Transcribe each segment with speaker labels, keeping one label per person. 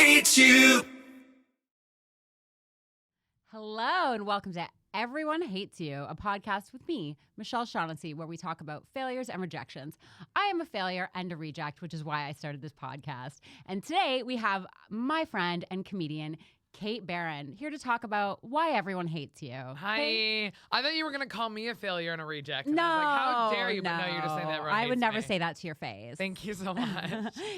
Speaker 1: hates you.
Speaker 2: Hello, and welcome to Everyone Hates You, a podcast with me, Michelle Shaughnessy, where we talk about failures and rejections. I am a failure and a reject, which is why I started this podcast. And today we have my friend and comedian, Kate Barron, here to talk about why everyone hates you.
Speaker 3: Hi.
Speaker 2: Kate?
Speaker 3: I thought you were going to call me a failure and a reject. And
Speaker 2: No,
Speaker 3: I was like, how dare you? But no, you're just saying that everyone
Speaker 2: I would
Speaker 3: hates
Speaker 2: never
Speaker 3: me.
Speaker 2: say that to your face.
Speaker 3: Thank you so much.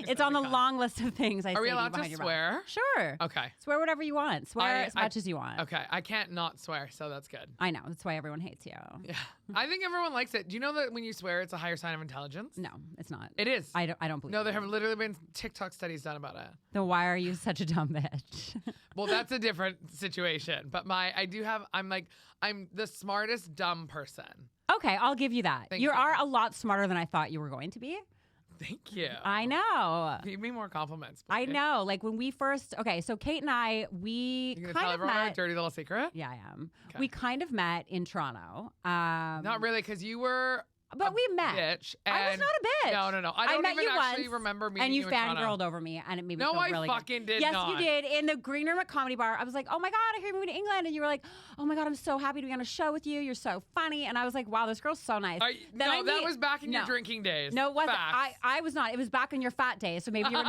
Speaker 2: It's on the long list of things I say
Speaker 3: Are we
Speaker 2: to you
Speaker 3: allowed
Speaker 2: behind
Speaker 3: to
Speaker 2: your
Speaker 3: swear?
Speaker 2: back. Sure.
Speaker 3: Okay.
Speaker 2: Swear whatever you want. Swear as much as you want.
Speaker 3: Okay. I can't not swear, so that's good.
Speaker 2: I know. That's why everyone hates you.
Speaker 3: Yeah. I think everyone likes it. Do you know that when you swear, it's a higher sign of intelligence?
Speaker 2: No, it's not.
Speaker 3: It is.
Speaker 2: I don't believe
Speaker 3: No, there
Speaker 2: you.
Speaker 3: have literally been TikTok studies done about it.
Speaker 2: Then why are you such a dumb bitch?
Speaker 3: Well, that's a different situation. But I'm the smartest dumb person.
Speaker 2: Okay, I'll give you that.
Speaker 3: Thank
Speaker 2: You
Speaker 3: you.
Speaker 2: are a lot smarter than I thought you were going to be.
Speaker 3: Thank you.
Speaker 2: I know.
Speaker 3: Give me more compliments.
Speaker 2: I
Speaker 3: please.
Speaker 2: know. Like when we first, okay, so Kate and I, we
Speaker 3: You gonna
Speaker 2: kind
Speaker 3: tell
Speaker 2: of
Speaker 3: everyone our
Speaker 2: met.
Speaker 3: dirty little secret?
Speaker 2: Yeah, I am.
Speaker 3: Okay.
Speaker 2: We kind of met in Toronto.
Speaker 3: Not really, because you were
Speaker 2: But we met.
Speaker 3: bitch.
Speaker 2: I was
Speaker 3: and-
Speaker 2: not a bitch.
Speaker 3: No. I don't
Speaker 2: met
Speaker 3: even
Speaker 2: you
Speaker 3: actually
Speaker 2: once,
Speaker 3: remember meeting
Speaker 2: and you
Speaker 3: in Toronto.
Speaker 2: fangirled over me, and it made me
Speaker 3: No,
Speaker 2: feel
Speaker 3: I
Speaker 2: really
Speaker 3: fucking
Speaker 2: good.
Speaker 3: did
Speaker 2: yes,
Speaker 3: not.
Speaker 2: you did. In the Green Room at Comedy Bar, I was like, oh my God, I hear you moving to England. And you were like, oh my God, I'm so happy to be on a show with you. You're so funny. And I was like, wow, this girl's so nice. Then I
Speaker 3: that
Speaker 2: meet-
Speaker 3: was back in your
Speaker 2: No.
Speaker 3: drinking days.
Speaker 2: No, it wasn't.
Speaker 3: Facts.
Speaker 2: I was not. It was back on your fat days, so maybe you were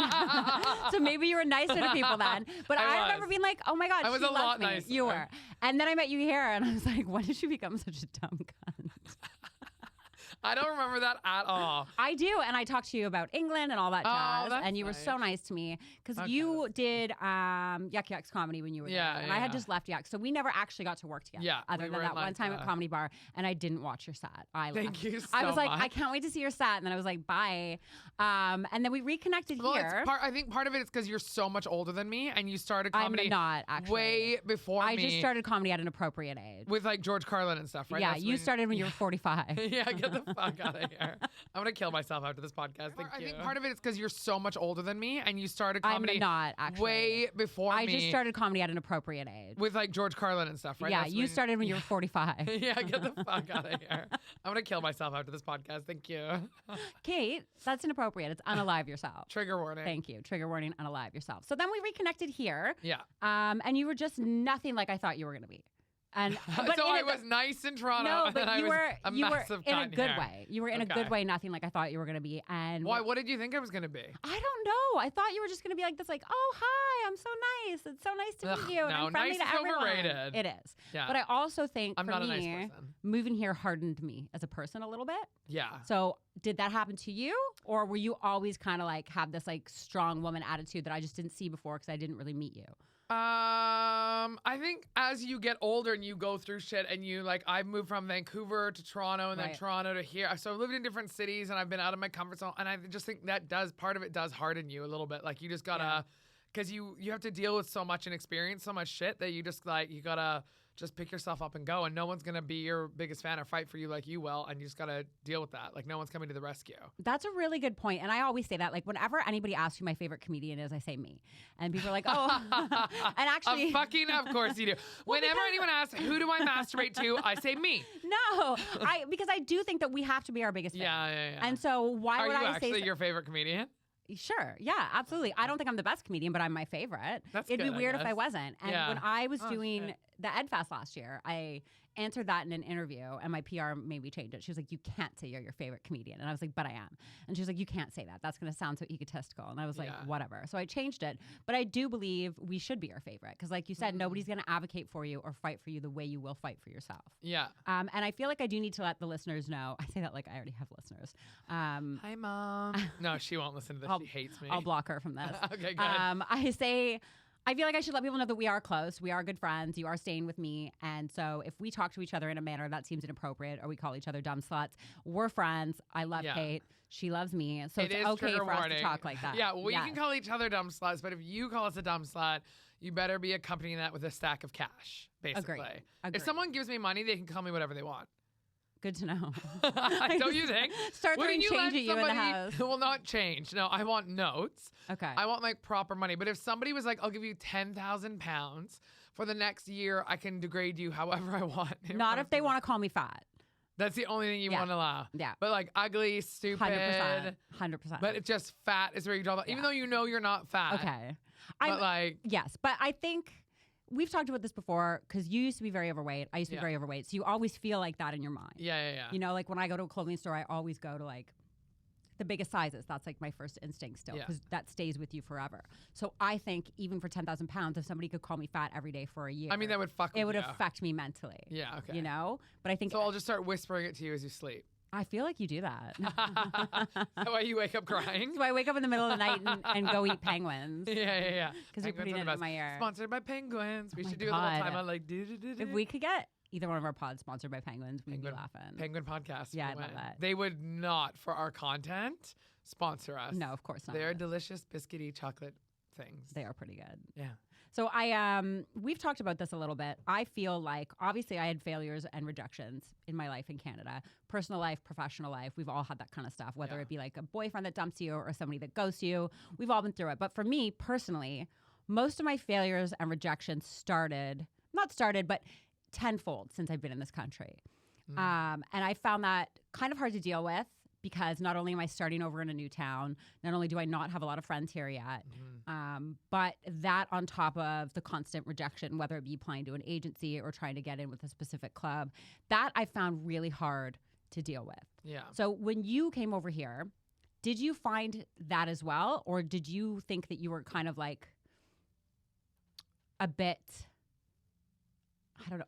Speaker 2: so maybe you were nicer to people then. But I remember
Speaker 3: was.
Speaker 2: being like, oh my God,
Speaker 3: I was
Speaker 2: she
Speaker 3: a
Speaker 2: loves
Speaker 3: lot
Speaker 2: me.
Speaker 3: nicer.
Speaker 2: You were. And then I met you here, and I was like, when did she become such a dumb cunt?
Speaker 3: I don't remember that at all.
Speaker 2: I do, and I talked to you about England and all that
Speaker 3: Oh,
Speaker 2: jazz,
Speaker 3: that's
Speaker 2: and you were so
Speaker 3: nice.
Speaker 2: nice to me because
Speaker 3: Okay,
Speaker 2: you did Yuck Yucks comedy when you were
Speaker 3: Yeah,
Speaker 2: there, and
Speaker 3: yeah,
Speaker 2: I had
Speaker 3: yeah.
Speaker 2: just left Yuck, so we never actually got to work together.
Speaker 3: Yeah,
Speaker 2: other
Speaker 3: we
Speaker 2: than
Speaker 3: were
Speaker 2: that
Speaker 3: in,
Speaker 2: one
Speaker 3: like,
Speaker 2: time at Comedy Bar, and I didn't watch your set. I
Speaker 3: Thank
Speaker 2: left.
Speaker 3: you
Speaker 2: I was
Speaker 3: so
Speaker 2: like, I
Speaker 3: much.
Speaker 2: can't wait to see your set, and then I was like, bye. And then we reconnected
Speaker 3: Well,
Speaker 2: here.
Speaker 3: I think part of it is because you're so much older than me, and you started
Speaker 2: I'm
Speaker 3: comedy
Speaker 2: not actually.
Speaker 3: way before
Speaker 2: I
Speaker 3: me.
Speaker 2: just started comedy at an appropriate age.
Speaker 3: with like George Carlin and stuff, right?
Speaker 2: Yeah,
Speaker 3: That's
Speaker 2: you
Speaker 3: when-
Speaker 2: started when you were 45.
Speaker 3: Yeah, get the fuck out of here. I'm gonna kill myself after this podcast. I think part of it is because you're so much older than me, and you started comedy
Speaker 2: I'm not actually.
Speaker 3: way before
Speaker 2: I
Speaker 3: me.
Speaker 2: just started comedy at an appropriate age.
Speaker 3: with like George Carlin and stuff, right?
Speaker 2: Yeah,
Speaker 3: That's
Speaker 2: you
Speaker 3: when-
Speaker 2: started when you were 45.
Speaker 3: Yeah, get the fuck out of here. I'm gonna kill myself after this podcast. Thank you.
Speaker 2: Kate, that's inappropriate. It's unalive yourself.
Speaker 3: Trigger warning.
Speaker 2: Thank you. Trigger warning, unalive yourself. So then we reconnected here,
Speaker 3: Yeah.
Speaker 2: and you were just nothing like I thought you were going to be. And but
Speaker 3: so
Speaker 2: in
Speaker 3: I
Speaker 2: a-
Speaker 3: was nice in Toronto.
Speaker 2: no,
Speaker 3: and
Speaker 2: but
Speaker 3: then I
Speaker 2: you
Speaker 3: was
Speaker 2: were
Speaker 3: a
Speaker 2: you were
Speaker 3: massive
Speaker 2: in a
Speaker 3: cunt
Speaker 2: good
Speaker 3: here.
Speaker 2: way. You were in a
Speaker 3: Okay.
Speaker 2: good way, nothing like I thought you were going to be. And
Speaker 3: Why? What did you think I was gonna be?
Speaker 2: I don't know. I thought you were just going to be like this, like, oh hi, I'm so nice. It's so nice to
Speaker 3: Ugh,
Speaker 2: meet you. And
Speaker 3: no,
Speaker 2: I'm friendly
Speaker 3: nice
Speaker 2: to
Speaker 3: is
Speaker 2: everyone.
Speaker 3: overrated.
Speaker 2: It is.
Speaker 3: Yeah.
Speaker 2: But I also think
Speaker 3: I'm
Speaker 2: for
Speaker 3: not
Speaker 2: me,
Speaker 3: a nice person.
Speaker 2: moving here hardened me as a person a little bit.
Speaker 3: Yeah.
Speaker 2: So did that happen to you, or were you always kind of like have this like strong woman attitude that I just didn't see before because I didn't really meet you?
Speaker 3: I think as you get older and you go through shit and you like, I've moved from Vancouver to Toronto and then
Speaker 2: Right.
Speaker 3: Toronto to here. So I've lived in different cities and I've been out of my comfort zone. And I just think that part of it does harden you a little bit. Like you just gotta, because you have to deal with so much and experience so much shit that you just like, you gotta just pick yourself up and go. And no one's gonna be your biggest fan or fight for you like you will. And you just gotta deal with that. Like no one's coming to the rescue.
Speaker 2: That's a really good point. And I always say that, like, whenever anybody asks who my favorite comedian is, I say me. And people are like, oh. And actually.
Speaker 3: Of course you do. Whenever anyone asks, who do I masturbate to? I say me.
Speaker 2: No. Because I do think that we have to be our biggest fan.
Speaker 3: Yeah.
Speaker 2: And so why
Speaker 3: Are
Speaker 2: would
Speaker 3: you
Speaker 2: I
Speaker 3: actually
Speaker 2: say.
Speaker 3: your favorite comedian?
Speaker 2: Sure. Yeah, absolutely. I don't think I'm the best comedian, but I'm my favorite.
Speaker 3: That's
Speaker 2: It'd
Speaker 3: good,
Speaker 2: be
Speaker 3: I
Speaker 2: weird if I
Speaker 3: guess.
Speaker 2: wasn't. And
Speaker 3: Yeah.
Speaker 2: when I was
Speaker 3: Oh,
Speaker 2: doing
Speaker 3: shit.
Speaker 2: the EdFest last year, I answered that in an interview, and my PR made me change it. She was like, you can't say you're your favorite comedian. And I was like, but I am. And she was like, you can't say that. That's going to sound so egotistical. And I was like,
Speaker 3: Yeah.
Speaker 2: whatever. So I changed it. But I do believe we should be our favorite. Because like you said, nobody's going to advocate for you or fight for you the way you will fight for yourself.
Speaker 3: Yeah.
Speaker 2: And I feel like I do need to let the listeners know. I say that like I already have listeners.
Speaker 3: Hi, Mom. No, she won't listen to this.
Speaker 2: I'll-
Speaker 3: She hates me.
Speaker 2: I'll block her from this.
Speaker 3: Okay, good.
Speaker 2: I feel like I should let people know that we are close. We are good friends. You are staying with me. And so if we talk to each other in a manner that seems inappropriate or we call each other dumb sluts, we're friends. I love
Speaker 3: Yeah.
Speaker 2: Kate. She loves me. So
Speaker 3: It
Speaker 2: it's
Speaker 3: is
Speaker 2: okay
Speaker 3: trigger
Speaker 2: for us
Speaker 3: warning.
Speaker 2: to talk like that.
Speaker 3: Yeah, we
Speaker 2: Yes.
Speaker 3: can call each other dumb sluts, but if you call us a dumb slut, you better be accompanying that with a stack of cash, basically.
Speaker 2: Agreed.
Speaker 3: If someone gives me money, they can call me whatever they want.
Speaker 2: Good to know.
Speaker 3: Don't you think?
Speaker 2: Start
Speaker 3: Wouldn't
Speaker 2: throwing
Speaker 3: you
Speaker 2: change
Speaker 3: let
Speaker 2: at you in the
Speaker 3: somebody-
Speaker 2: house.
Speaker 3: Well, not change. No, I want notes.
Speaker 2: Okay.
Speaker 3: I want like proper money. But if somebody was like, I'll give you 10,000 pounds for the next year, I can degrade you however I want.
Speaker 2: Not if they want to call me fat.
Speaker 3: That's the only thing you
Speaker 2: Yeah.
Speaker 3: want to allow.
Speaker 2: Yeah.
Speaker 3: But like ugly, stupid.
Speaker 2: 100%.
Speaker 3: But it's just fat is where you draw the even though you know you're not fat.
Speaker 2: okay.
Speaker 3: But like
Speaker 2: Yes, but I think we've talked about this before because you used to be very overweight. I used to be very overweight. So you always feel like that in your mind.
Speaker 3: yeah.
Speaker 2: You know, like when I go to a clothing store, I always go to like the biggest sizes. That's like my first instinct still because that stays with you forever. So I think even for 10,000 pounds, if somebody could call me fat every day for a year,
Speaker 3: I mean, that would
Speaker 2: it would
Speaker 3: you.
Speaker 2: affect me mentally.
Speaker 3: Yeah, okay.
Speaker 2: You know? But I think
Speaker 3: So I'll just start whispering it to you as you sleep.
Speaker 2: I feel like you do that.
Speaker 3: That why you wake up crying?
Speaker 2: So I wake up in the middle of the night and go eat penguins.
Speaker 3: Yeah.
Speaker 2: Because you're putting it in my ear.
Speaker 3: Sponsored by penguins. We
Speaker 2: Oh
Speaker 3: should
Speaker 2: my
Speaker 3: do it the whole
Speaker 2: God.
Speaker 3: time. I'm like,
Speaker 2: If we could get either one of our pods sponsored by penguins, we'd be
Speaker 3: Penguin-
Speaker 2: laughing.
Speaker 3: Penguin podcast.
Speaker 2: Yeah,
Speaker 3: we
Speaker 2: I'd love
Speaker 3: win.
Speaker 2: that.
Speaker 3: They would not, for our content, sponsor us.
Speaker 2: No, of course not.
Speaker 3: They're delicious biscuity chocolate things.
Speaker 2: They are pretty good.
Speaker 3: Yeah.
Speaker 2: So we've talked about this a little bit. I feel like obviously I had failures and rejections in my life in Canada, personal life, professional life. We've all had that kind of stuff, whether it be like a boyfriend that dumps you or somebody that ghosts you. We've all been through it. But for me personally, most of my failures and rejections not started, but tenfold since I've been in this country. And I found that kind of hard to deal with because not only am I starting over in a new town, not only do I not have a lot of friends here yet, but that on top of the constant rejection, whether it be applying to an agency or trying to get in with a specific club, that I found really hard to deal with.
Speaker 3: Yeah.
Speaker 2: So when you came over here, did you find that as well? Or did you think that you were kind of like a bit,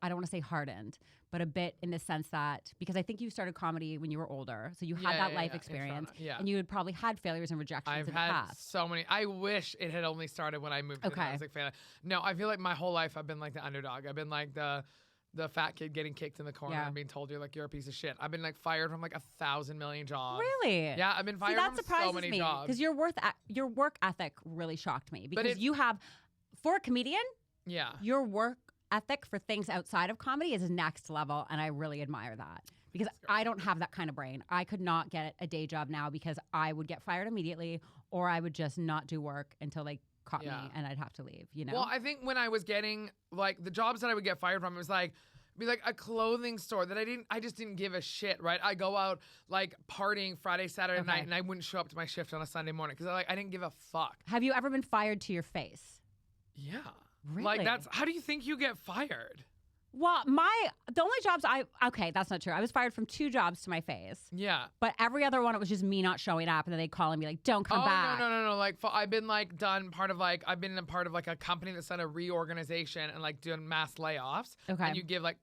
Speaker 2: I don't want to say hardened, but a bit in the sense that, because I think you started comedy when you were older, so you had that life experience, and you had probably had failures and rejections
Speaker 3: I've
Speaker 2: in the
Speaker 3: had
Speaker 2: past.
Speaker 3: so many. I wish it had only started when I moved to the music family. No, I feel like my whole life I've been like the underdog. I've been like the fat kid getting kicked in the corner and being told you're a piece of shit. I've been like fired from like 1,000 million jobs.
Speaker 2: Really?
Speaker 3: Yeah, I've been fired
Speaker 2: that
Speaker 3: from so many jobs.
Speaker 2: Because your work ethic really shocked me. Because you have, for a comedian, your work ethic for things outside of comedy is next level, and I really admire that. Because I don't have that kind of brain. I could not get a day job now because I would get fired immediately, or I would just not do work until they caught me and I'd have to leave, you know?
Speaker 3: Well, I think when I was getting like the jobs that I would get fired from, it was like be like a clothing store that I just didn't give a shit, right? I go out like partying Friday, Saturday night, and I wouldn't show up to my shift on a Sunday morning because I didn't give a fuck.
Speaker 2: Have you ever been fired to your face?
Speaker 3: Yeah.
Speaker 2: Really?
Speaker 3: Like how do you think you get fired?
Speaker 2: Well, the only jobs okay, that's not true. I was fired from 2 jobs to my face.
Speaker 3: Yeah.
Speaker 2: But every other one, it was just me not showing up, and then they'd call and be like, don't come back.
Speaker 3: No. Like, I've been like I've been a part of like a company that's done a reorganization and like doing mass layoffs.
Speaker 2: Okay.
Speaker 3: And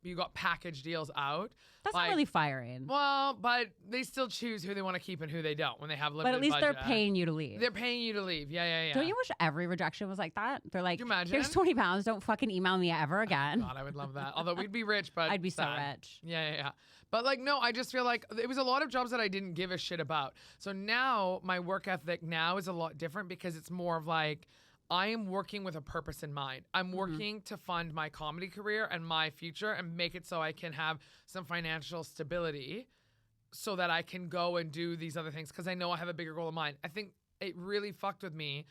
Speaker 3: you got package deals out.
Speaker 2: That's not really firing.
Speaker 3: Well, but they still choose who they want to keep and who they don't when they have limited
Speaker 2: But at least
Speaker 3: budget.
Speaker 2: they're paying you to leave.
Speaker 3: They're paying you to leave. Yeah.
Speaker 2: Don't you wish every rejection was like that? They're like,
Speaker 3: Can you imagine?
Speaker 2: here's 20 pounds. Don't fucking email me ever again.
Speaker 3: God, I would love that. Although we'd be rich, but
Speaker 2: I'd be so
Speaker 3: sad.
Speaker 2: rich.
Speaker 3: Yeah. But like, no, I just feel like it was a lot of jobs that I didn't give a shit about. So now my work ethic now is a lot different because it's more of like, I am working with a purpose in mind. I'm working to fund my comedy career and my future and make it so I can have some financial stability so that I can go and do these other things because I know I have a bigger goal in mind. I think it really fucked with me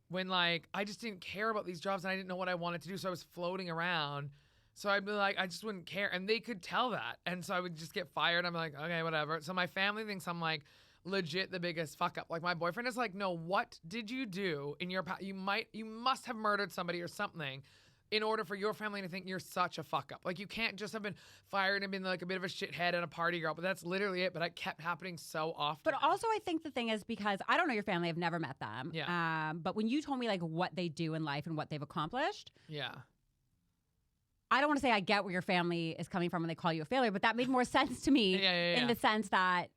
Speaker 3: when like I just didn't care about these jobs and I didn't know what I wanted to do. So I was floating around. So I'd be like, I just wouldn't care. And they could tell that. And so I would just get fired. I'm like, okay, whatever. So my family thinks I'm like legit the biggest fuck up. Like my boyfriend is like, no, what did you do in your past? You must have murdered somebody or something in order for your family to think you're such a fuck up. Like you can't just have been fired and been like a bit of a shithead and a party girl, but that's literally it. But it kept happening so often.
Speaker 2: But also I think the thing is because I don't know your family, I've never met them.
Speaker 3: Yeah.
Speaker 2: But when you told me like what they do in life and what they've accomplished.
Speaker 3: Yeah.
Speaker 2: I don't want to say I get where your family is coming from when they call you a failure, but that made more sense to me in the sense that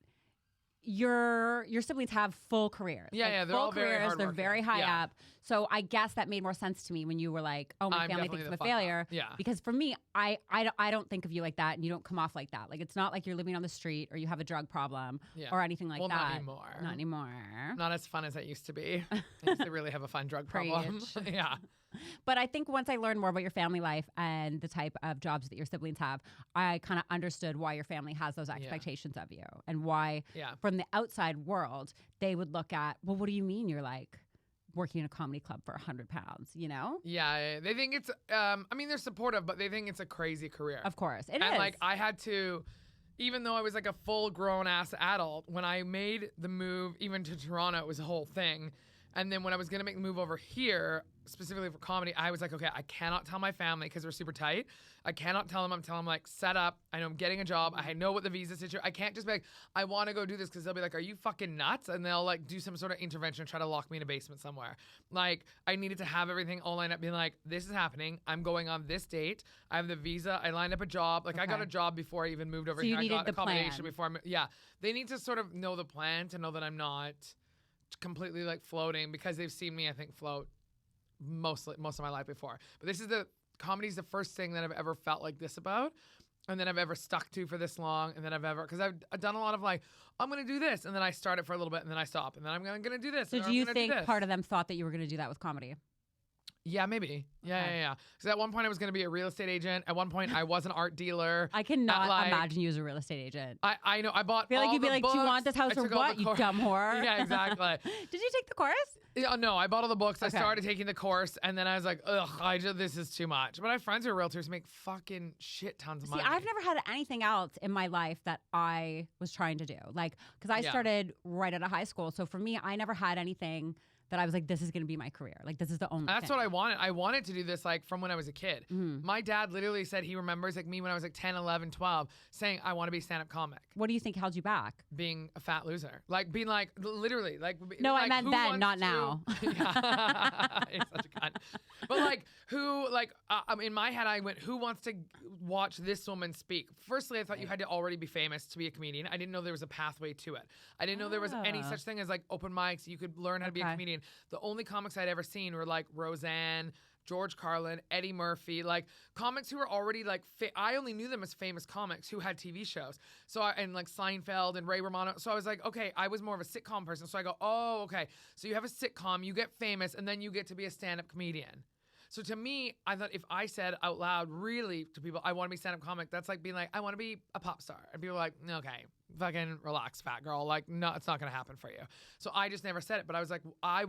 Speaker 2: your siblings have full careers.
Speaker 3: Yeah, they're
Speaker 2: full
Speaker 3: all very
Speaker 2: careers.
Speaker 3: hardworking.
Speaker 2: They're very high up. So I guess that made more sense to me when you were like, "Oh, my family thinks I'm a failure."
Speaker 3: Yeah.
Speaker 2: Because for me, I don't think of you like that, and you don't come off like that. Like it's not like you're living on the street or you have a drug problem or anything like that.
Speaker 3: Not anymore.
Speaker 2: Not anymore.
Speaker 3: Not as fun as it used to be. I used to really have a fun drug problem. Yeah.
Speaker 2: But I think once I learned more about your family life and the type of jobs that your siblings have, I kind of understood why your family has those expectations of you and why from the outside world, they would look at, well, what do you mean you're like working in a comedy club for 100 pounds, you know?
Speaker 3: Yeah. They think it's, I mean, they're supportive, but they think it's a crazy career.
Speaker 2: Of course. It is.
Speaker 3: And like, I had to, even though I was like a full grown ass adult, when I made the move even to Toronto, it was a whole thing. And then when I was going to make the move over here, specifically for comedy, I was like, okay, I cannot tell my family because we're super tight. I cannot tell them. I'm telling them like, set up. I know I'm getting a job. I know what the visa situation. I can't just be like, I want to go do this because they'll be like, are you fucking nuts? And they'll like do some sort of intervention and try to lock me in a basement somewhere. Like I needed to have everything all lined up, being like, this is happening. I'm going on this date. I have the visa. I lined up a job. Like I got a job before I even moved over here. I got accommodation before yeah. They need to sort of know the plan to know that I'm not completely like floating, because they've seen me, I think, float most of my life before. But this is comedy's the first thing that I've ever felt like this about, and then I've ever stuck to for this long, and then because I've done a lot of like, I'm going to do this, and then I start it for a little bit, and then I stop, and then I'm going to do this.
Speaker 2: So do you think part of them thought that you were going to do that with comedy?
Speaker 3: Yeah, maybe. Yeah. Because at one point I was going to be a real estate agent. At one point I was an art dealer.
Speaker 2: I cannot imagine you as a real estate agent.
Speaker 3: I know. I bought.
Speaker 2: I feel like you'd be like,
Speaker 3: books.
Speaker 2: "Do you want this house or what? You dumb whore."
Speaker 3: Yeah, exactly.
Speaker 2: Did you take the course?
Speaker 3: Yeah, no, I bought all the books. I started taking the course, and then I was like, ugh, this is too much. But I have friends who are realtors who make fucking shit tons of money.
Speaker 2: See, I've never had anything else in my life that I was trying to do. Like, because I started right out of high school. So for me, I never had anything that I was like, this is going to be my career. Like, this is the only
Speaker 3: That's
Speaker 2: thing.
Speaker 3: what I wanted. I wanted to do this, like, from when I was a kid.
Speaker 2: Mm-hmm.
Speaker 3: My dad literally said he remembers, like, me when I was, like, 10, 11, 12, saying, I want to be a stand-up comic.
Speaker 2: What do you think held you back?
Speaker 3: Being a fat loser. Like, being, like, literally, like...
Speaker 2: No,
Speaker 3: like,
Speaker 2: I meant then, not now.
Speaker 3: Yeah. You're such a cunt. But, like, in my head, I went, who wants to watch this woman speak? Firstly, I thought you had to already be famous to be a comedian. I didn't know there was a pathway to it. I didn't know there was any such thing as, like, open mics. You could learn how to be a comedian. The only comics I'd ever seen were like Roseanne, George Carlin, Eddie Murphy, like comics who were already like, I only knew them as famous comics who had TV shows. And like Seinfeld and Ray Romano. So I was like, okay, I was more of a sitcom person. So I go, oh, okay. So you have a sitcom, you get famous, and then you get to be a stand-up comedian. So to me, I thought if I said out loud really to people, I want to be stand-up comic, that's like being like, I want to be a pop star. And people are like, okay, fucking relax, fat girl. Like, no, it's not going to happen for you. So I just never said it. But I was like, I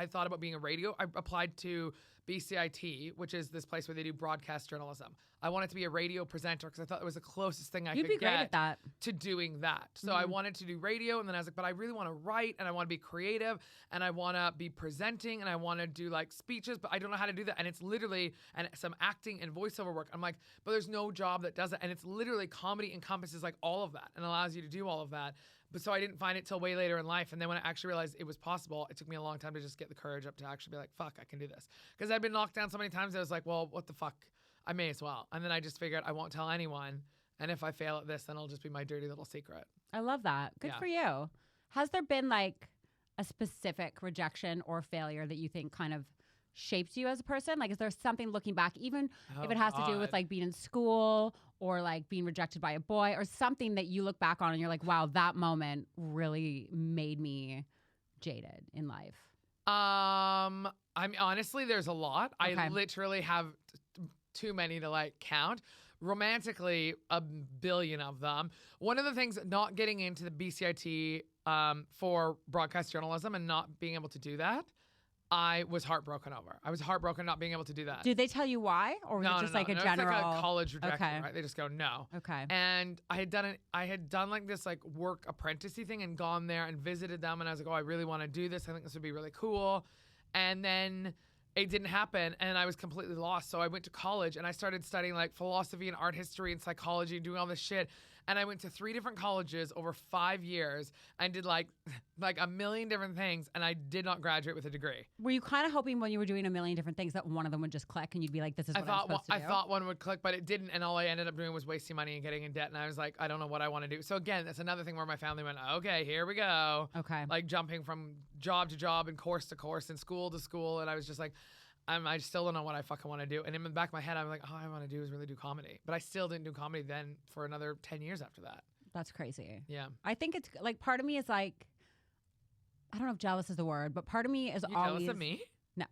Speaker 3: thought about being a radio. I applied to BCIT, which is this place where they do broadcast journalism. I wanted to be a radio presenter because I thought it was the closest thing I could get to doing that. So I wanted to do radio, and then I was like, but I really want to write, and I want to be creative, and I want to be presenting, and I want to do like speeches, but I don't know how to do that. And it's literally, and some acting and voiceover work. I'm like, but there's no job that does it. And it's literally comedy encompasses like all of that and allows you to do all of that. But so I didn't find it till way later in life. And then when I actually realized it was possible, it took me a long time to just get the courage up to actually be like, fuck, I can do this. Because I've been knocked down so many times, I was like, well, what the fuck? I may as well. And then I just figured I won't tell anyone. And if I fail at this, then it'll just be my dirty little secret.
Speaker 2: I love that. Good for you. Has there been like a specific rejection or failure that you think kind of shaped you as a person? Like, is there something looking back, even if it has to do with like being in school or like being rejected by a boy or something that you look back on and you're like, wow, that moment really made me jaded in life?
Speaker 3: I'm honestly, there's a lot. Okay. I literally have too many to like count. Romantically, a billion of them. One of the things, not getting into the BCIT for broadcast journalism and not being able to do that, I was heartbroken over. I was heartbroken not being able to do that.
Speaker 2: Did they tell you why? Or was it just like a general?
Speaker 3: It's like a college rejection, right? They just go, no.
Speaker 2: Okay.
Speaker 3: And I had done like this like work apprenticey thing and gone there and visited them. And I was like, oh, I really want to do this. I think this would be really cool. And then it didn't happen, and I was completely lost. So I went to college, and I started studying like philosophy and art history and psychology and doing all this shit. And I went to 3 different colleges over 5 years and did like a million different things, and I did not graduate with a degree.
Speaker 2: Were you kind of hoping when you were doing a million different things that one of them would just click and you'd be like, this is what I'm supposed to do?
Speaker 3: I thought one would click, but it didn't, and all I ended up doing was wasting money and getting in debt, and I was like, I don't know what I want to do. So again, that's another thing where my family went, okay, here we go.
Speaker 2: Okay.
Speaker 3: Like jumping from job to job and course to course and school to school, and I was just like, I still don't know what I fucking want to do. And in the back of my head, I'm like, all I want to do is really do comedy. But I still didn't do comedy then for another 10 years after that.
Speaker 2: That's crazy.
Speaker 3: Yeah.
Speaker 2: I think it's like part of me is like, I don't know if jealous is the word, but part of me is
Speaker 3: always... jealous of me?
Speaker 2: No.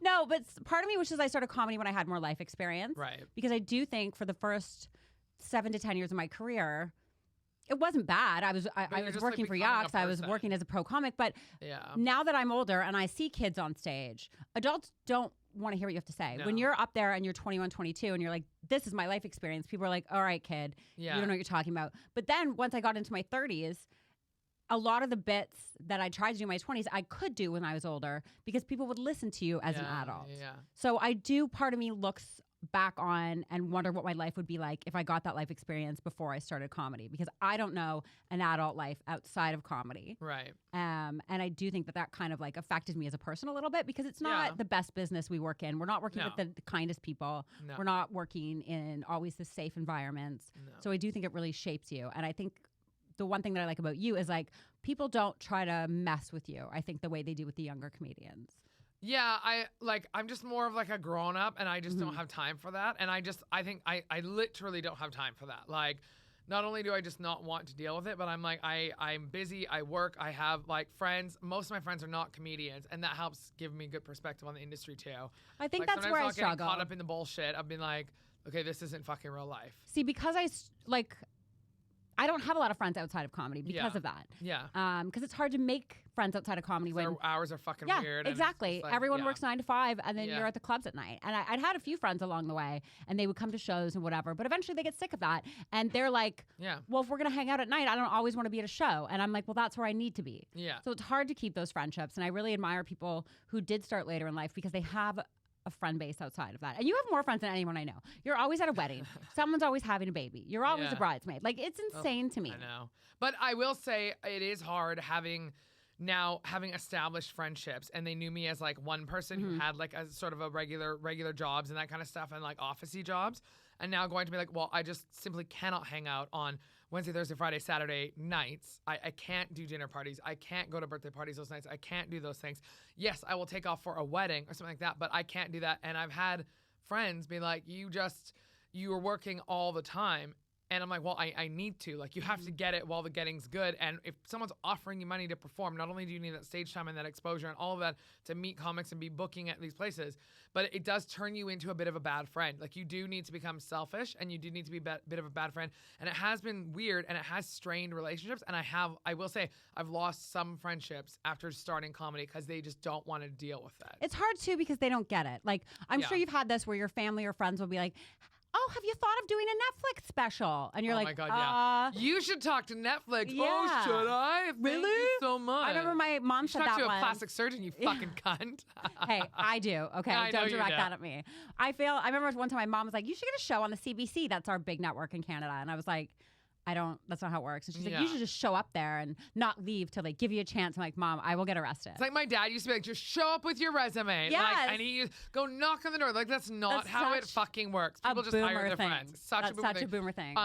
Speaker 2: No, but part of me wishes I started comedy when I had more life experience.
Speaker 3: Right.
Speaker 2: Because I do think for the first 7 to 10 years of my career, it wasn't bad. I was working for Yucks. I was working as a pro comic. But now that I'm older and I see kids on stage, adults don't want to hear what you have to say.
Speaker 3: No.
Speaker 2: When you're up there and you're 21, 22 and you're like, this is my life experience, people are like, all right, kid, you don't know what you're talking about. But then once I got into my 30s, a lot of the bits that I tried to do in my 20s, I could do when I was older because people would listen to you as an adult.
Speaker 3: Yeah.
Speaker 2: So part of me looks back on and wonder what my life would be like if I got that life experience before I started comedy, because I don't know an adult life outside of comedy.
Speaker 3: Right.
Speaker 2: And I do think that kind of like affected me as a person a little bit, because it's not the best business we work in. We're not working with the kindest people. No. We're not working in always the safe environments. No. So I do think it really shapes you. And I think the one thing that I like about you is like people don't try to mess with you, I think, the way they do with the younger comedians.
Speaker 3: Yeah, I'm just more of like a grown up, and I just don't have time for that. And I think I literally don't have time for that. Like, not only do I just not want to deal with it, but I'm like, I'm busy, I work, I have like friends. Most of my friends are not comedians, and that helps give me good perspective on the industry too.
Speaker 2: I think that's where I struggle.
Speaker 3: Getting caught up in the bullshit. I've been like, okay, this isn't fucking real life.
Speaker 2: See, because I don't have a lot of friends outside of comedy because of that.
Speaker 3: Yeah.
Speaker 2: Because it's hard to make friends outside of comedy when
Speaker 3: their hours are fucking weird.
Speaker 2: Exactly. Like, everyone works 9 to 5, and then you're at the clubs at night. And I'd had a few friends along the way, and they would come to shows and whatever. But eventually they get sick of that, and they're like, well, if we're gonna hang out at night, I don't always want to be at a show. And I'm like, well, that's where I need to be.
Speaker 3: Yeah.
Speaker 2: So it's hard to keep those friendships, and I really admire people who did start later in life because they have a friend base outside of that. And you have more friends than anyone I know. You're always at a wedding. Someone's always having a baby. You're always a bridesmaid. Like, it's insane to me.
Speaker 3: I know. But I will say it is hard having established friendships, and they knew me as like one person who had like a sort of a regular jobs and that kind of stuff, and like officey jobs, and now going to be like, well, I just simply cannot hang out on Wednesday, Thursday, Friday, Saturday nights. I can't do dinner parties. I can't go to birthday parties those nights. I can't do those things. Yes, I will take off for a wedding or something like that, but I can't do that. And I've had friends be like, you are working all the time. And I'm like, well, I need to. Like, you have to get it while the getting's good. And if someone's offering you money to perform, not only do you need that stage time and that exposure and all of that to meet comics and be booking at these places, but it does turn you into a bit of a bad friend. Like, you do need to become selfish, and you do need to be a bit of a bad friend. And it has been weird, and it has strained relationships. And I will say, I've lost some friendships after starting comedy because they just don't want to deal with that.
Speaker 2: It's hard, too, because they don't get it. Like, I'm sure you've had this where your family or friends will be like, oh, have you thought of doing a Netflix special? And you're like,
Speaker 3: oh my God, you should talk to Netflix.
Speaker 2: Yeah.
Speaker 3: Oh, should I?
Speaker 2: Really?
Speaker 3: Thank you so much.
Speaker 2: I remember my mom said that
Speaker 3: talk to
Speaker 2: once.
Speaker 3: a plastic surgeon, you fucking cunt.
Speaker 2: Hey, I do. Okay,
Speaker 3: I
Speaker 2: don't direct that at me. I remember one time my mom was like, you should get a show on the CBC. That's our big network in Canada. And I was like, that's not how it works. And she's like, you should just show up there and not leave till they give you a chance. I'm like, Mom, I will get arrested.
Speaker 3: It's like my dad used to be like, just show up with your resume.
Speaker 2: Yes.
Speaker 3: Like, and he used go knock on the door. Like, that's not how it fucking works. People just hire their friends. Such a boomer thing.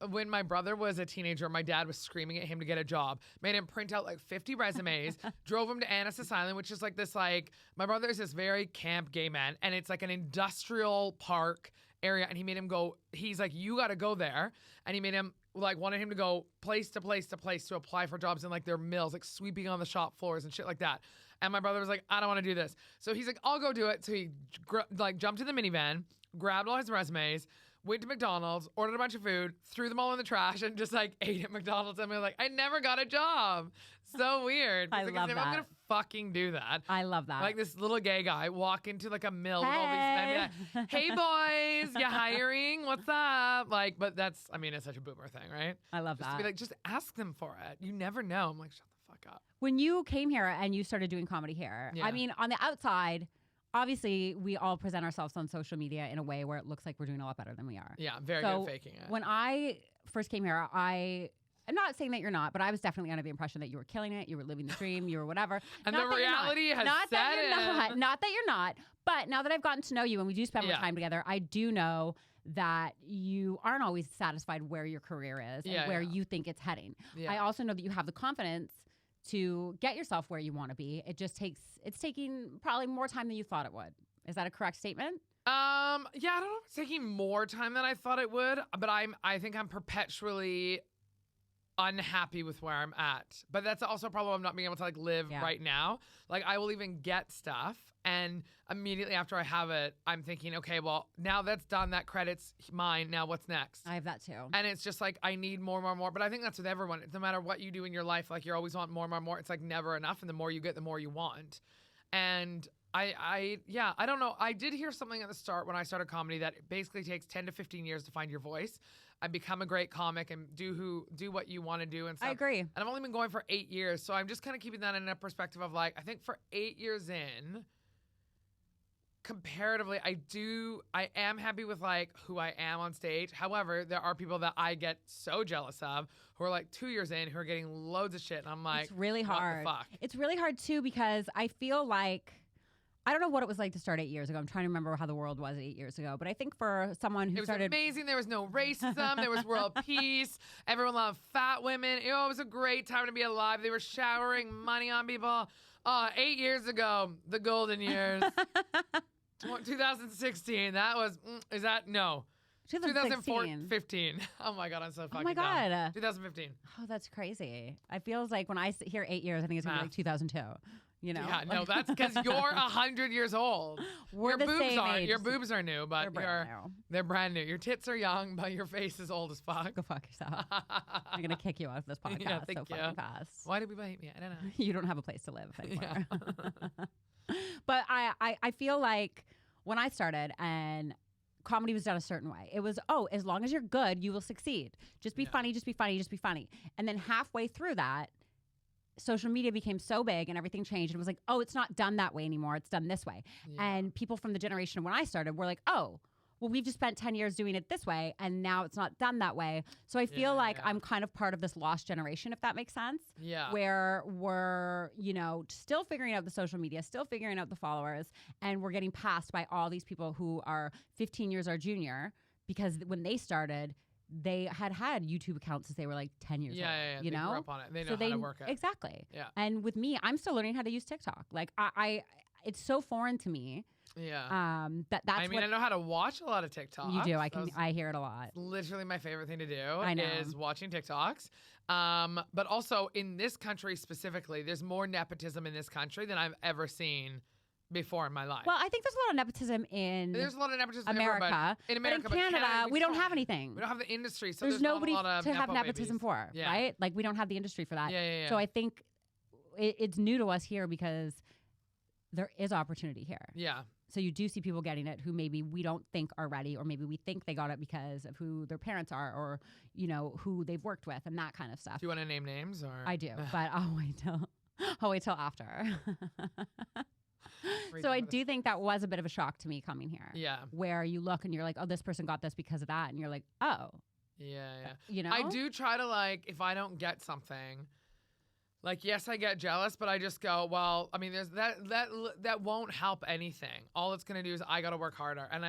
Speaker 3: When my brother was a teenager, my dad was screaming at him to get a job, made him print out like 50 resumes, drove him to Annis's Island, which is like this, like, my brother is this very camp gay man, and it's like an industrial park area, and he made him go, he's like, you got to go there. And he made him, like, wanted him to go place to place to place to apply for jobs in like their mills, like sweeping on the shop floors and shit like that. And my brother was like, I don't want to do this. So he's like, I'll go do it. So he jumped in the minivan, grabbed all his resumes, went to McDonald's, ordered a bunch of food, threw them all in the trash, and just like ate at McDonald's. And we were like, I never got a job. So weird.
Speaker 2: I love that.
Speaker 3: I'm gonna fucking do that.
Speaker 2: I love that.
Speaker 3: Like this little gay guy walk into like a mill with all these men. Like, hey boys, you hiring? What's up? Like, but that's, I mean, it's such a boomer thing, right?
Speaker 2: I love
Speaker 3: just
Speaker 2: that.
Speaker 3: To be like, just ask them for it. You never know. I'm like, shut the fuck up.
Speaker 2: When you came here and you started doing comedy here, I mean, on the outside, obviously, we all present ourselves on social media in a way where it looks like we're doing a lot better than we are.
Speaker 3: Yeah, very good at faking it.
Speaker 2: When I first came here, I'm not saying that you're not, but I was definitely under the impression that you were killing it, you were living the dream, you were whatever.
Speaker 3: And the reality has set in.
Speaker 2: Not that you're not. But now that I've gotten to know you and we do spend more time together, I do know that you aren't always satisfied where your career is and where you think it's heading. Yeah. I also know that you have the confidence to get yourself where you want to be. It's taking probably more time than you thought it would. Is that a correct statement?
Speaker 3: Yeah, I don't know if it's taking more time than I thought it would, but I think I'm perpetually unhappy with where I'm at. But that's also a problem of not being able to like live right now. Like, I will even get stuff, and immediately after I have it, I'm thinking, okay, well, now that's done, that credit's mine, now what's next?
Speaker 2: I have that too.
Speaker 3: And it's just like, I need more. But I think that's with everyone. No matter what you do in your life, like, you always want more. It's like never enough, and the more you get, the more you want. And I don't know. I did hear something at the start when I started comedy that it basically takes 10 to 15 years to find your voice and become a great comic and do what you want to do and stuff.
Speaker 2: I agree.
Speaker 3: And I've only been going for 8 years, so I'm just kind of keeping that in a perspective of like, I think for 8 years in, comparatively, I am happy with like who I am on stage. However, there are people that I get so jealous of who are like 2 years in who are getting loads of shit, and I'm like,
Speaker 2: it's really hard.
Speaker 3: What the fuck?
Speaker 2: It's really hard too because I feel like I don't know what it was like to start 8 years ago. I'm trying to remember how the world was 8 years ago. But I think for someone who started...
Speaker 3: It was amazing. There was no racism. There was world peace. Everyone loved fat women. It was a great time to be alive. They were showering money on people. 8 years ago, the golden years. 2016. That was... Is that... No. 2015. Oh my God, I'm so fucking dumb. 2015.
Speaker 2: Oh, that's crazy. I feels like when I hear 8 years, I think it's going to be like 2002. You know?
Speaker 3: Yeah, no, that's because you're 100 years old.
Speaker 2: We're the same age.
Speaker 3: Your boobs are new, but they're brand new. Your tits are young, but your face is old as fuck.
Speaker 2: Go fuck yourself. I'm gonna kick you off this podcast fucking fast.
Speaker 3: Why did people hate me? I don't know.
Speaker 2: You don't have a place to live anymore. Yeah. But I feel like when I started and comedy was done a certain way, it was, as long as you're good, you will succeed. Just be funny, just be funny, just be funny. And then halfway through that, social media became so big and everything changed. It was like, it's not done that way anymore. It's done this way. Yeah. And people from the generation when I started were like, well, we've just spent 10 years doing it this way and now it's not done that way. So I feel like I'm kind of part of this lost generation, if that makes sense.
Speaker 3: Yeah.
Speaker 2: Where we're, still figuring out the social media, still figuring out the followers, and we're getting passed by all these people who are 15 years our junior because when they started, they had YouTube accounts since they were like 10 years old.
Speaker 3: Yeah.
Speaker 2: You
Speaker 3: they
Speaker 2: know?
Speaker 3: grew up on it. They know how to work it.
Speaker 2: Exactly.
Speaker 3: Yeah.
Speaker 2: And with me, I'm still learning how to use TikTok. Like it's so foreign to me.
Speaker 3: Yeah.
Speaker 2: That's
Speaker 3: I know how to watch a lot of TikToks.
Speaker 2: You do. I hear it a lot.
Speaker 3: Literally my favorite thing to do is watching TikToks. But also in this country specifically, there's more nepotism in this country than I've ever seen before in my life.
Speaker 2: Well, I think there's a lot of nepotism in America.
Speaker 3: In America,
Speaker 2: but in Canada, we don't have anything.
Speaker 3: We don't have the industry, so
Speaker 2: there's nobody
Speaker 3: not a lot of
Speaker 2: to have nepotism
Speaker 3: babies.
Speaker 2: for, right? Like we don't have the industry for that.
Speaker 3: Yeah.
Speaker 2: So I think it's new to us here because there is opportunity here.
Speaker 3: Yeah.
Speaker 2: So you do see people getting it who maybe we don't think are ready, or maybe we think they got it because of who their parents are, or who they've worked with, and that kind of stuff.
Speaker 3: Do you want to name names? Or
Speaker 2: I do, but I'll wait till after. So I do think that was a bit of a shock to me coming here.
Speaker 3: Yeah.
Speaker 2: Where you look and you're like, this person got this because of that. And you're like, oh.
Speaker 3: Yeah. I do try to, like, if I don't get something, like, yes, I get jealous, but I just go, well, I mean, there's that won't help anything. All it's going to do is I got to work harder. And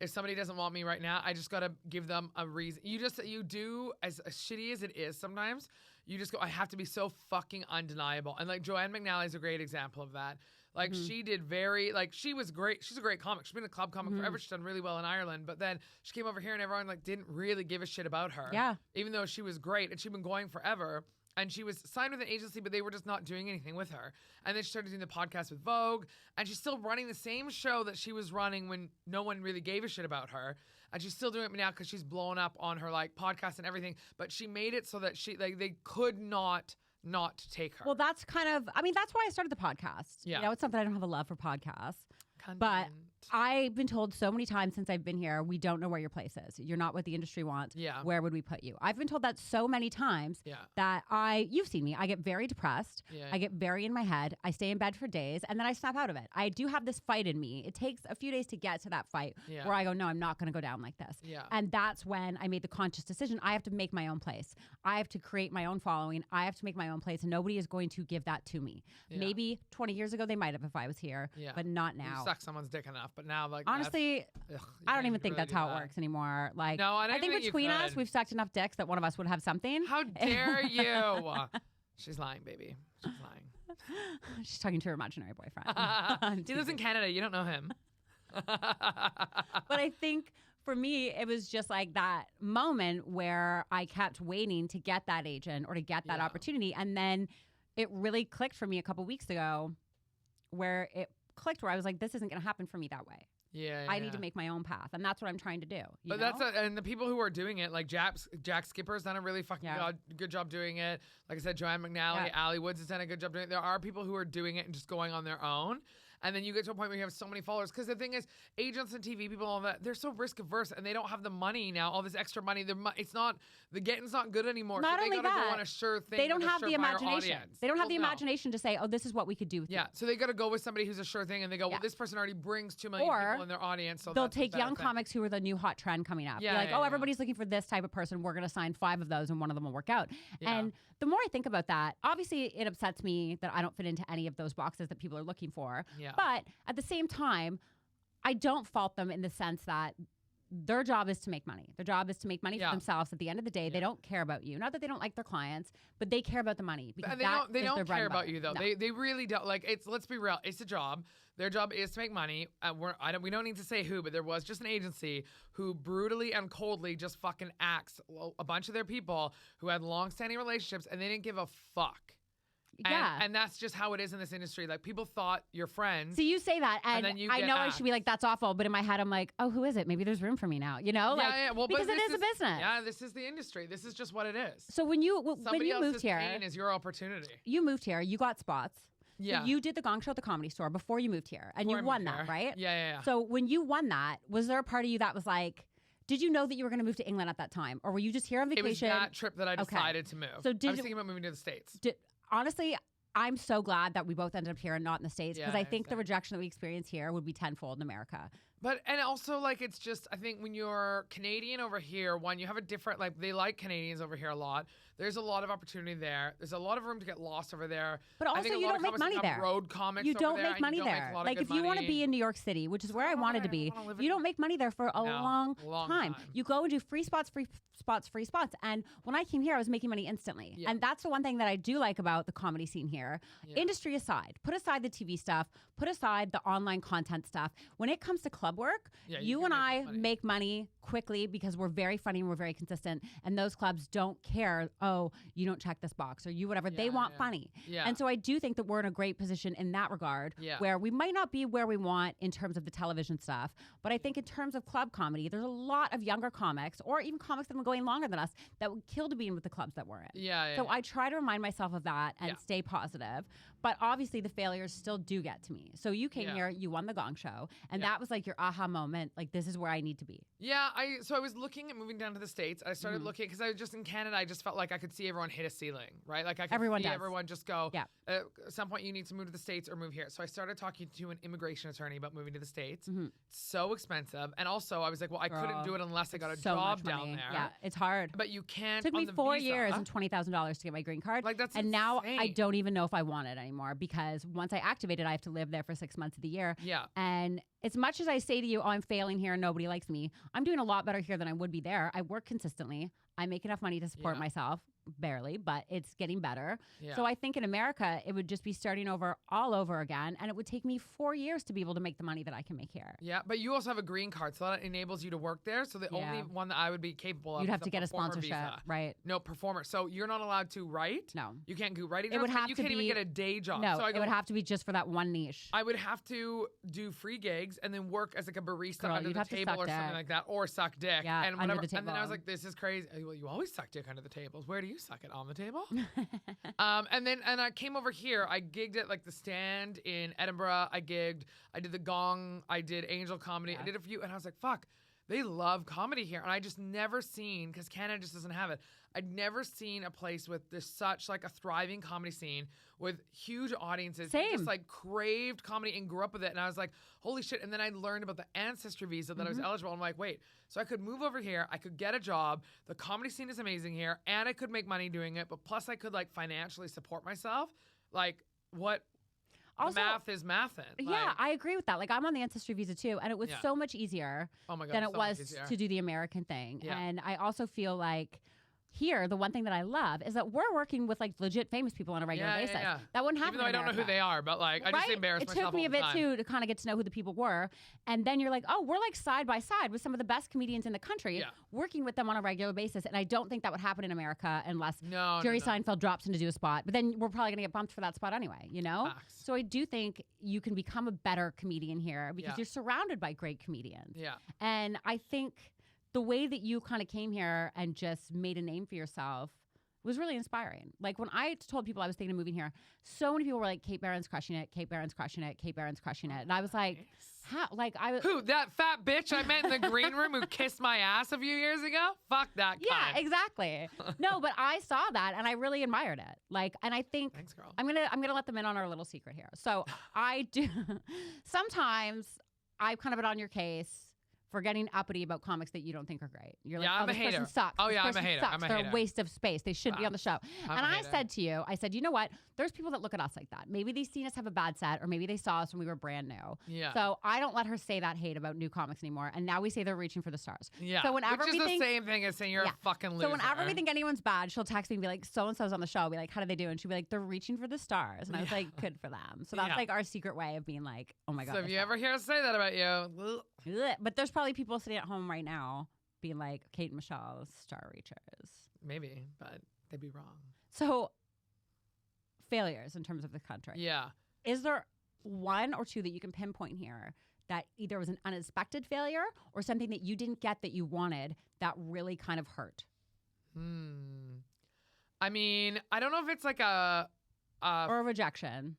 Speaker 3: if somebody doesn't want me right now, I just got to give them a reason. You do, as shitty as it is sometimes, you just go, I have to be so fucking undeniable. And like Joanne McNally is a great example of that. Like she did she was great. She's a great comic. She's been a club comic forever. She's done really well in Ireland. But then she came over here and everyone didn't really give a shit about her.
Speaker 2: Yeah.
Speaker 3: Even though she was great and she'd been going forever. And she was signed with an agency, but they were just not doing anything with her. And then she started doing the podcast with Vogue. And she's still running the same show that she was running when no one really gave a shit about her. And she's still doing it now because she's blown up on her podcast and everything. But she made it so that they could not take her.
Speaker 2: Well, that's that's why I started the podcast.
Speaker 3: Yeah.
Speaker 2: It's not that I don't have a love for podcasts.
Speaker 3: Content.
Speaker 2: But I've been told so many times since I've been here, we don't know where your place is. You're not what the industry wants.
Speaker 3: Yeah.
Speaker 2: Where would we put you? I've been told that so many times that you've seen me. I get very depressed.
Speaker 3: Yeah.
Speaker 2: I get very in my head. I stay in bed for days and then I snap out of it. I do have this fight in me. It takes a few days to get to that fight where I go, no, I'm not going to go down like this.
Speaker 3: Yeah.
Speaker 2: And that's when I made the conscious decision. I have to make my own place. I have to create my own following. I have to make my own place and nobody is going to give that to me.
Speaker 3: Yeah.
Speaker 2: Maybe 20 years ago they might have if I was here, but not now.
Speaker 3: You suck someone's dick enough, but now
Speaker 2: honestly, I don't even think that's how it works anymore. Like,
Speaker 3: no, I
Speaker 2: think between us, we've sucked enough dicks that one of us would have something.
Speaker 3: How dare you? She's lying, baby. She's lying.
Speaker 2: She's talking to her imaginary boyfriend.
Speaker 3: He lives in Canada. You don't know him.
Speaker 2: But I think for me, it was just like that moment where I kept waiting to get that agent or to get that opportunity. And then it really clicked for me a couple weeks ago where I was like, this isn't going to happen for me that way.
Speaker 3: Yeah,
Speaker 2: I need to make my own path, and that's what I'm trying to do.
Speaker 3: But and the people who are doing it, like Jack Skipper's done a really fucking good job doing it. Like I said, Joanne McNally, Ali Woods has done a good job doing it. There are people who are doing it and just going on their own. And then you get to a point where you have so many followers. Because the thing is, agents and TV people, all that, they're so risk averse and they don't have the money now, all this extra money. It's not, the getting's not good anymore.
Speaker 2: Not
Speaker 3: so
Speaker 2: only
Speaker 3: they gotta
Speaker 2: that,
Speaker 3: go on a sure thing.
Speaker 2: they don't
Speaker 3: with a
Speaker 2: have the
Speaker 3: surefire
Speaker 2: imagination.
Speaker 3: audience.
Speaker 2: They don't have the
Speaker 3: No.
Speaker 2: imagination to say, oh, this is what we could do with you.
Speaker 3: Yeah, so they got to go with somebody who's a sure thing, and they go, well, this person already brings 2 million people in their audience. So
Speaker 2: they'll take young comics who are the new hot trend coming up.
Speaker 3: Yeah,
Speaker 2: Be like, everybody's looking for this type of person. We're going to sign 5 of those, and one of them will work out.
Speaker 3: Yeah.
Speaker 2: And the more I think about that, obviously it upsets me that I don't fit into any of those boxes that people are looking for.
Speaker 3: Yeah.
Speaker 2: But at the same time, I don't fault them in the sense that their job is to make money. Their job is to make money for themselves. At the end of the day, they don't care about you. Not that they don't like their clients, but they care about the money. Because
Speaker 3: and they don't care about you, though. No. They really don't. Like, let's be real. It's a job. Their job is to make money. We don't need to say who, but there was just an agency who brutally and coldly just fucking axed a bunch of their people who had long-standing relationships, and they didn't give a fuck.
Speaker 2: Yeah.
Speaker 3: And that's just how it is in this industry. Like, people thought you're friends.
Speaker 2: So you say that, and
Speaker 3: then you
Speaker 2: I
Speaker 3: get
Speaker 2: know I
Speaker 3: axed.
Speaker 2: should be like, that's awful, but in my head, I'm like, oh, who is it? Maybe there's room for me now, you know?
Speaker 3: Well,
Speaker 2: because it is a business.
Speaker 3: Yeah, this is the industry. This is just what it is.
Speaker 2: So when you
Speaker 3: Somebody else's
Speaker 2: moved here,
Speaker 3: pain is your opportunity.
Speaker 2: you moved here, you got spots.
Speaker 3: Yeah.
Speaker 2: So you did the Gong Show at the Comedy Store before you moved here, and you won that, right?
Speaker 3: Yeah.
Speaker 2: So when you won that, was there a part of you that was like, did you know that you were going to move to England at that time, or were you just here on vacation?
Speaker 3: It was that trip that I decided to move.
Speaker 2: So
Speaker 3: I was thinking about moving to the States.
Speaker 2: Honestly, I'm so glad that we both ended up here and not in the States, because
Speaker 3: Yeah,
Speaker 2: I think the rejection that we experience here would be tenfold in America.
Speaker 3: And also, like, it's just, I think when you're Canadian over here, one, you have a different, like, they like Canadians over here a lot. There's a lot of opportunity there. There's a lot of room to get lost over there.
Speaker 2: But also, you don't make money there.
Speaker 3: Road comics
Speaker 2: you don't
Speaker 3: over there,
Speaker 2: make money there. Like, if you want to be in New York City, which is where I wanted to be, you don't make money there for a long time. You go and do free spots. And when I came here, I was making money instantly. Yeah. And that's the one thing that I do like about the comedy scene here. Yeah. Industry aside, put aside the TV stuff, put aside the online content stuff. When it comes to club work, you and I make money quickly because we're very funny and we're very consistent. And those clubs don't care, oh, you don't check this box or you whatever. They want funny. Yeah. And so I do think that we're in a great position in that regard, where we might not be where we want in terms of the television stuff. But I think in terms of club comedy, there's a lot of younger comics, or even comics that have been going longer than us, that would kill to be in with the clubs that we're in. So I try to remind myself of that and stay positive. But obviously the failures still do get to me. So you came here, you won the Gong Show, and that was like your aha moment. Like, this is where I need to be.
Speaker 3: Yeah, so I was looking at moving down to the States. I started looking, because I was just in Canada, I just felt like I could see everyone hit a ceiling, right? Like, I could see everyone just go, at some point you need to move to the States or move here. So I started talking to an immigration attorney about moving to the States. So expensive. And also I was like, well, I couldn't do it unless I got a job down there.
Speaker 2: Yeah, it's hard.
Speaker 3: But you can't.
Speaker 2: It took me 4 years and $20,000 to get my green card.
Speaker 3: Like, that's
Speaker 2: and
Speaker 3: insane.
Speaker 2: now I don't even know if I want it anymore, because once I activate it, I have to live there for 6 months of the year.
Speaker 3: Yeah.
Speaker 2: And as much as I say to you, oh, I'm failing here and nobody likes me, I'm doing a lot better here than I would be there. I work consistently. I make enough money to support myself. Barely, but it's getting better. So I think in America, it would just be starting over all over again. And it would take me 4 years to be able to make the money that I can make here.
Speaker 3: Yeah, but you also have a green card, so that enables you to work there. So the only one that I would be capable of
Speaker 2: You'd
Speaker 3: is
Speaker 2: have to get a sponsorship,
Speaker 3: visa.
Speaker 2: Right?
Speaker 3: No, performer. So you're not allowed to write?
Speaker 2: No.
Speaker 3: You can't do writing jobs?
Speaker 2: It would have
Speaker 3: you
Speaker 2: to
Speaker 3: can't
Speaker 2: be,
Speaker 3: even get a day job.
Speaker 2: No,
Speaker 3: so
Speaker 2: it would have to be just for that one niche.
Speaker 3: I would have to do free gigs and then work as like a barista
Speaker 2: Girl,
Speaker 3: under the table or something like that, or suck dick.
Speaker 2: Yeah,
Speaker 3: and whatever.
Speaker 2: under the table.
Speaker 3: And then I was like, this is crazy. Well, you always suck dick under the tables. Where do you suck it? On the table? And I came over here. I gigged at like the Stand in Edinburgh. I did the Gong. I did Angel Comedy. I did a few, and I was like, fuck, they love comedy here. And I just never seen, because Canada just doesn't have it, I'd never seen a place with this such like a thriving comedy scene with huge audiences.
Speaker 2: Same.
Speaker 3: Just like craved comedy and grew up with it. And I was like, holy shit. And then I learned about the ancestry visa that I was eligible. I'm like, wait, so I could move over here. I could get a job. The comedy scene is amazing here. And I could make money doing it. But plus I could like financially support myself. Like, what? Also, math is mathin'.
Speaker 2: Yeah, I agree with that. Like, I'm on the ancestry visa too, and it was so much easier than it was to do the American thing. Yeah. And I also feel like here, the one thing that I love is that we're working with like legit famous people on a regular basis. That wouldn't happen.
Speaker 3: Even though I don't know who they are, but like I just embarrass myself.
Speaker 2: It took me a bit too to kind of get to know who the people were, and then you're like, oh, we're like side by side with some of the best comedians in the country, working with them on a regular basis. And I don't think that would happen in America unless Jerry Seinfeld drops in to do a spot. But then we're probably gonna get bumped for that spot anyway, you know. So I do think you can become a better comedian here because you're surrounded by great comedians. Yeah, and I think the way that you kind of came here and just made a name for yourself was really inspiring. Like when I told people I was thinking of moving here, so many people were like, Kate Barron's crushing it. Kate Barron's crushing it. Kate Barron's crushing it. And I was like, how? Like I was.
Speaker 3: Who? That fat bitch I met in the green room who kissed my ass a few years ago? Fuck that guy.
Speaker 2: Yeah, exactly. No, but I saw that and I really admired it. Like, and I think
Speaker 3: Thanks, girl.
Speaker 2: I'm gonna let them in on our little secret here. So I do. Sometimes I've kind of been on your case for getting uppity about comics that you don't think are great. You're like,
Speaker 3: I'm a
Speaker 2: this
Speaker 3: hater.
Speaker 2: person sucks.
Speaker 3: Oh,
Speaker 2: This
Speaker 3: yeah, I'm a
Speaker 2: person
Speaker 3: hater.
Speaker 2: sucks.
Speaker 3: I'm a
Speaker 2: They're
Speaker 3: hater.
Speaker 2: a waste of space. They shouldn't be on the show.
Speaker 3: I'm
Speaker 2: And
Speaker 3: a
Speaker 2: I
Speaker 3: hater.
Speaker 2: said to you, you know what? There's people that look at us like that. Maybe they've seen us have a bad set, or maybe they saw us when we were brand new.
Speaker 3: Yeah.
Speaker 2: So I don't let her say that hate about new comics anymore. And now we say they're reaching for the stars.
Speaker 3: Yeah.
Speaker 2: So whenever
Speaker 3: Which is
Speaker 2: we
Speaker 3: the
Speaker 2: think,
Speaker 3: same thing as saying you're a fucking loser.
Speaker 2: so whenever we think anyone's bad, she'll text me and be like, so-and-so's on the show. I'll be like, how did they do? And she'll be like, they're reaching for the stars. And I was like, good for them. So that's
Speaker 3: Yeah.
Speaker 2: like our secret way of being like, oh my God.
Speaker 3: So if
Speaker 2: they
Speaker 3: you
Speaker 2: suck.
Speaker 3: ever hear us say that about you,
Speaker 2: Ugh. But there's probably people sitting at home right now being like, Kate and Michelle, star reachers.
Speaker 3: maybe, but they'd be wrong.
Speaker 2: So failures in terms of the country.
Speaker 3: Yeah.
Speaker 2: Is there one or two that you can pinpoint here that either was an unexpected failure or something that you didn't get that you wanted that really kind of hurt?
Speaker 3: I mean, I don't know if it's like a
Speaker 2: Or a rejection.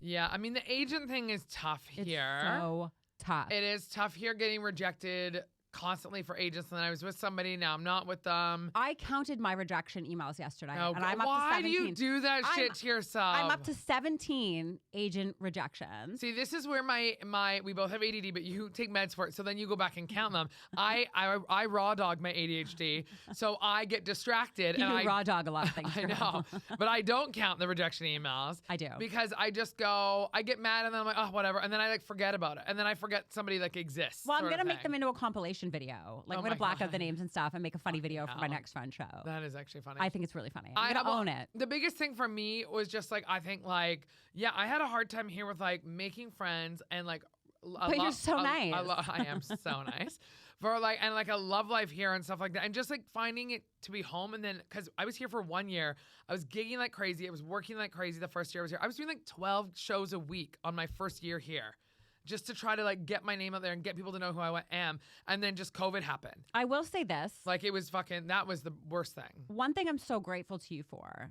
Speaker 3: yeah, I mean, the agent thing is tough
Speaker 2: It's
Speaker 3: here.
Speaker 2: so tough.
Speaker 3: It is tough here getting rejected constantly for agents. And then I was with somebody, now I'm not with them.
Speaker 2: I counted my rejection emails yesterday,
Speaker 3: Oh,
Speaker 2: and I'm up to
Speaker 3: why
Speaker 2: 17.
Speaker 3: do you do that shit to yourself?
Speaker 2: I'm up to 17 agent rejections.
Speaker 3: See, this is where my we both have ADD, but you take meds for it, so then you go back and count them. I raw dog my ADHD, so I get distracted.
Speaker 2: You
Speaker 3: and
Speaker 2: raw dog a lot of things.
Speaker 3: I
Speaker 2: girl.
Speaker 3: know, but I don't count the rejection emails.
Speaker 2: I do.
Speaker 3: Because I just go, I get mad and then I'm like, oh, whatever. And then I like forget about it. And then I forget somebody like exists.
Speaker 2: Well, I'm
Speaker 3: sort
Speaker 2: going
Speaker 3: of
Speaker 2: to make
Speaker 3: thing.
Speaker 2: them into a compilation video. Like,
Speaker 3: Oh
Speaker 2: I'm going to
Speaker 3: my
Speaker 2: black out the
Speaker 3: God.
Speaker 2: names and stuff and make a funny video for my
Speaker 3: hell.
Speaker 2: next friend show.
Speaker 3: That is actually funny.
Speaker 2: I think it's really funny. I'm going to
Speaker 3: well,
Speaker 2: own it.
Speaker 3: The biggest thing for me was just like, I think like, yeah, I had a hard time here with like making friends and like,
Speaker 2: But you're so nice.
Speaker 3: I am so nice. For like, and like a love life here and stuff like that. And just like finding it to be home. And then, cause I was here for 1 year, I was gigging like crazy. I was working like crazy the first year I was here. I was doing like 12 shows a week on my first year here, just to try to like get my name out there and get people to know who I am. And then just COVID happened.
Speaker 2: I will say this.
Speaker 3: Like it was fucking, that was the worst thing.
Speaker 2: One thing I'm so grateful to you for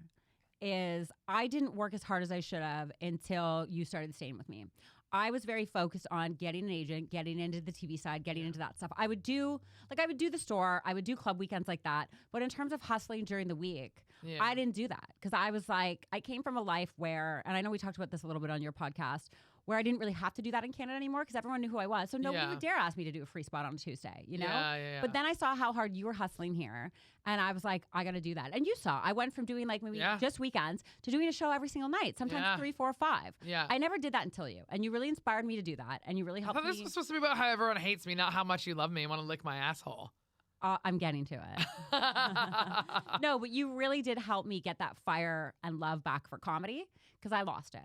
Speaker 2: is I didn't work as hard as I should have until you started staying with me. I was very focused on getting an agent, getting into the TV side, getting into that stuff. I would do the store, I would do club weekends like that. But in terms of hustling during the week,
Speaker 3: Yeah.
Speaker 2: I didn't do that because I was like, I came from a life where, and I know we talked about this a little bit on your podcast, where I didn't really have to do that in Canada anymore because everyone knew who I was. So nobody
Speaker 3: Yeah.
Speaker 2: would dare ask me to do a free spot on a Tuesday, you know?
Speaker 3: Yeah.
Speaker 2: But then I saw how hard you were hustling here. And I was like, I got to do that. And you saw, I went from doing like maybe
Speaker 3: Yeah.
Speaker 2: just weekends to doing a show every single night, sometimes
Speaker 3: Yeah.
Speaker 2: 3, 4, 5.
Speaker 3: Yeah.
Speaker 2: I never did that until you. And you really inspired me to do that. And you really
Speaker 3: I
Speaker 2: helped
Speaker 3: thought this
Speaker 2: me.
Speaker 3: was supposed to be about how everyone hates me, not how much you love me and want to lick my asshole.
Speaker 2: I'm getting to it. No, but you really did help me get that fire and love back for comedy because I lost it.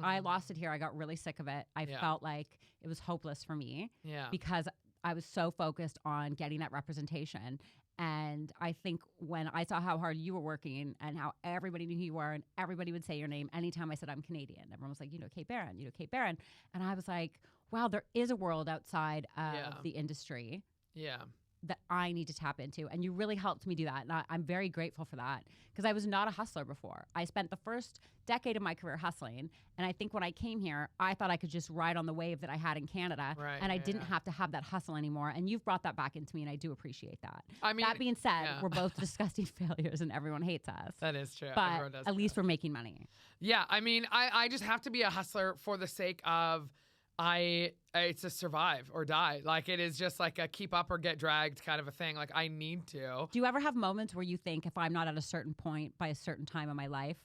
Speaker 2: I lost it here. I got really sick of it. I
Speaker 3: Yeah.
Speaker 2: felt like it was hopeless for me
Speaker 3: Yeah.
Speaker 2: because I was so focused on getting that representation. And I think when I saw how hard you were working and how everybody knew who you were and everybody would say your name anytime I said I'm Canadian, everyone was like, you know, Kate Barron, you know, Kate Barron. And I was like, wow, there is a world outside of
Speaker 3: Yeah.
Speaker 2: the industry
Speaker 3: Yeah.
Speaker 2: that I need to tap into. And you really helped me do that. And I'm very grateful for that because I was not a hustler before. I spent the first decade of my career hustling. And I think when I came here, I thought I could just ride on the wave that I had in Canada.
Speaker 3: Right,
Speaker 2: And I
Speaker 3: yeah,
Speaker 2: didn't
Speaker 3: yeah.
Speaker 2: have to have that hustle anymore. And you've brought that back into me. And I do appreciate that.
Speaker 3: I mean,
Speaker 2: that being said,
Speaker 3: yeah.
Speaker 2: we're both disgusting failures and everyone hates us.
Speaker 3: That is true.
Speaker 2: But
Speaker 3: Everyone does
Speaker 2: at
Speaker 3: do
Speaker 2: least
Speaker 3: that.
Speaker 2: we're making money.
Speaker 3: Yeah, I mean, I just have to be a hustler for the sake of it's a survive or die. Like it is just like a keep up or get dragged kind of a thing. Like I need to.
Speaker 2: Do you ever have moments where you think if I'm not at a certain point by a certain time in my life,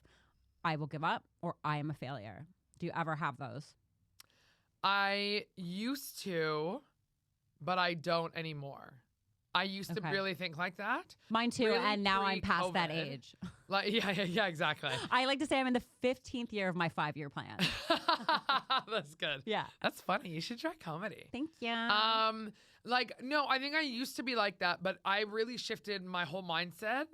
Speaker 2: I will give up or I am a failure? Do you ever have those?
Speaker 3: I used to, but I don't anymore. I used to
Speaker 2: Okay.
Speaker 3: really think like that.
Speaker 2: Mine too.
Speaker 3: Really
Speaker 2: And now I'm past that
Speaker 3: pre-COVID.
Speaker 2: age.
Speaker 3: Like yeah, exactly.
Speaker 2: I like to say I'm in the 15th year of my 5-year plan.
Speaker 3: That's good.
Speaker 2: Yeah.
Speaker 3: That's funny. You should try comedy.
Speaker 2: Thank you.
Speaker 3: Like, no, I think I used to be like that, but I really shifted my whole mindset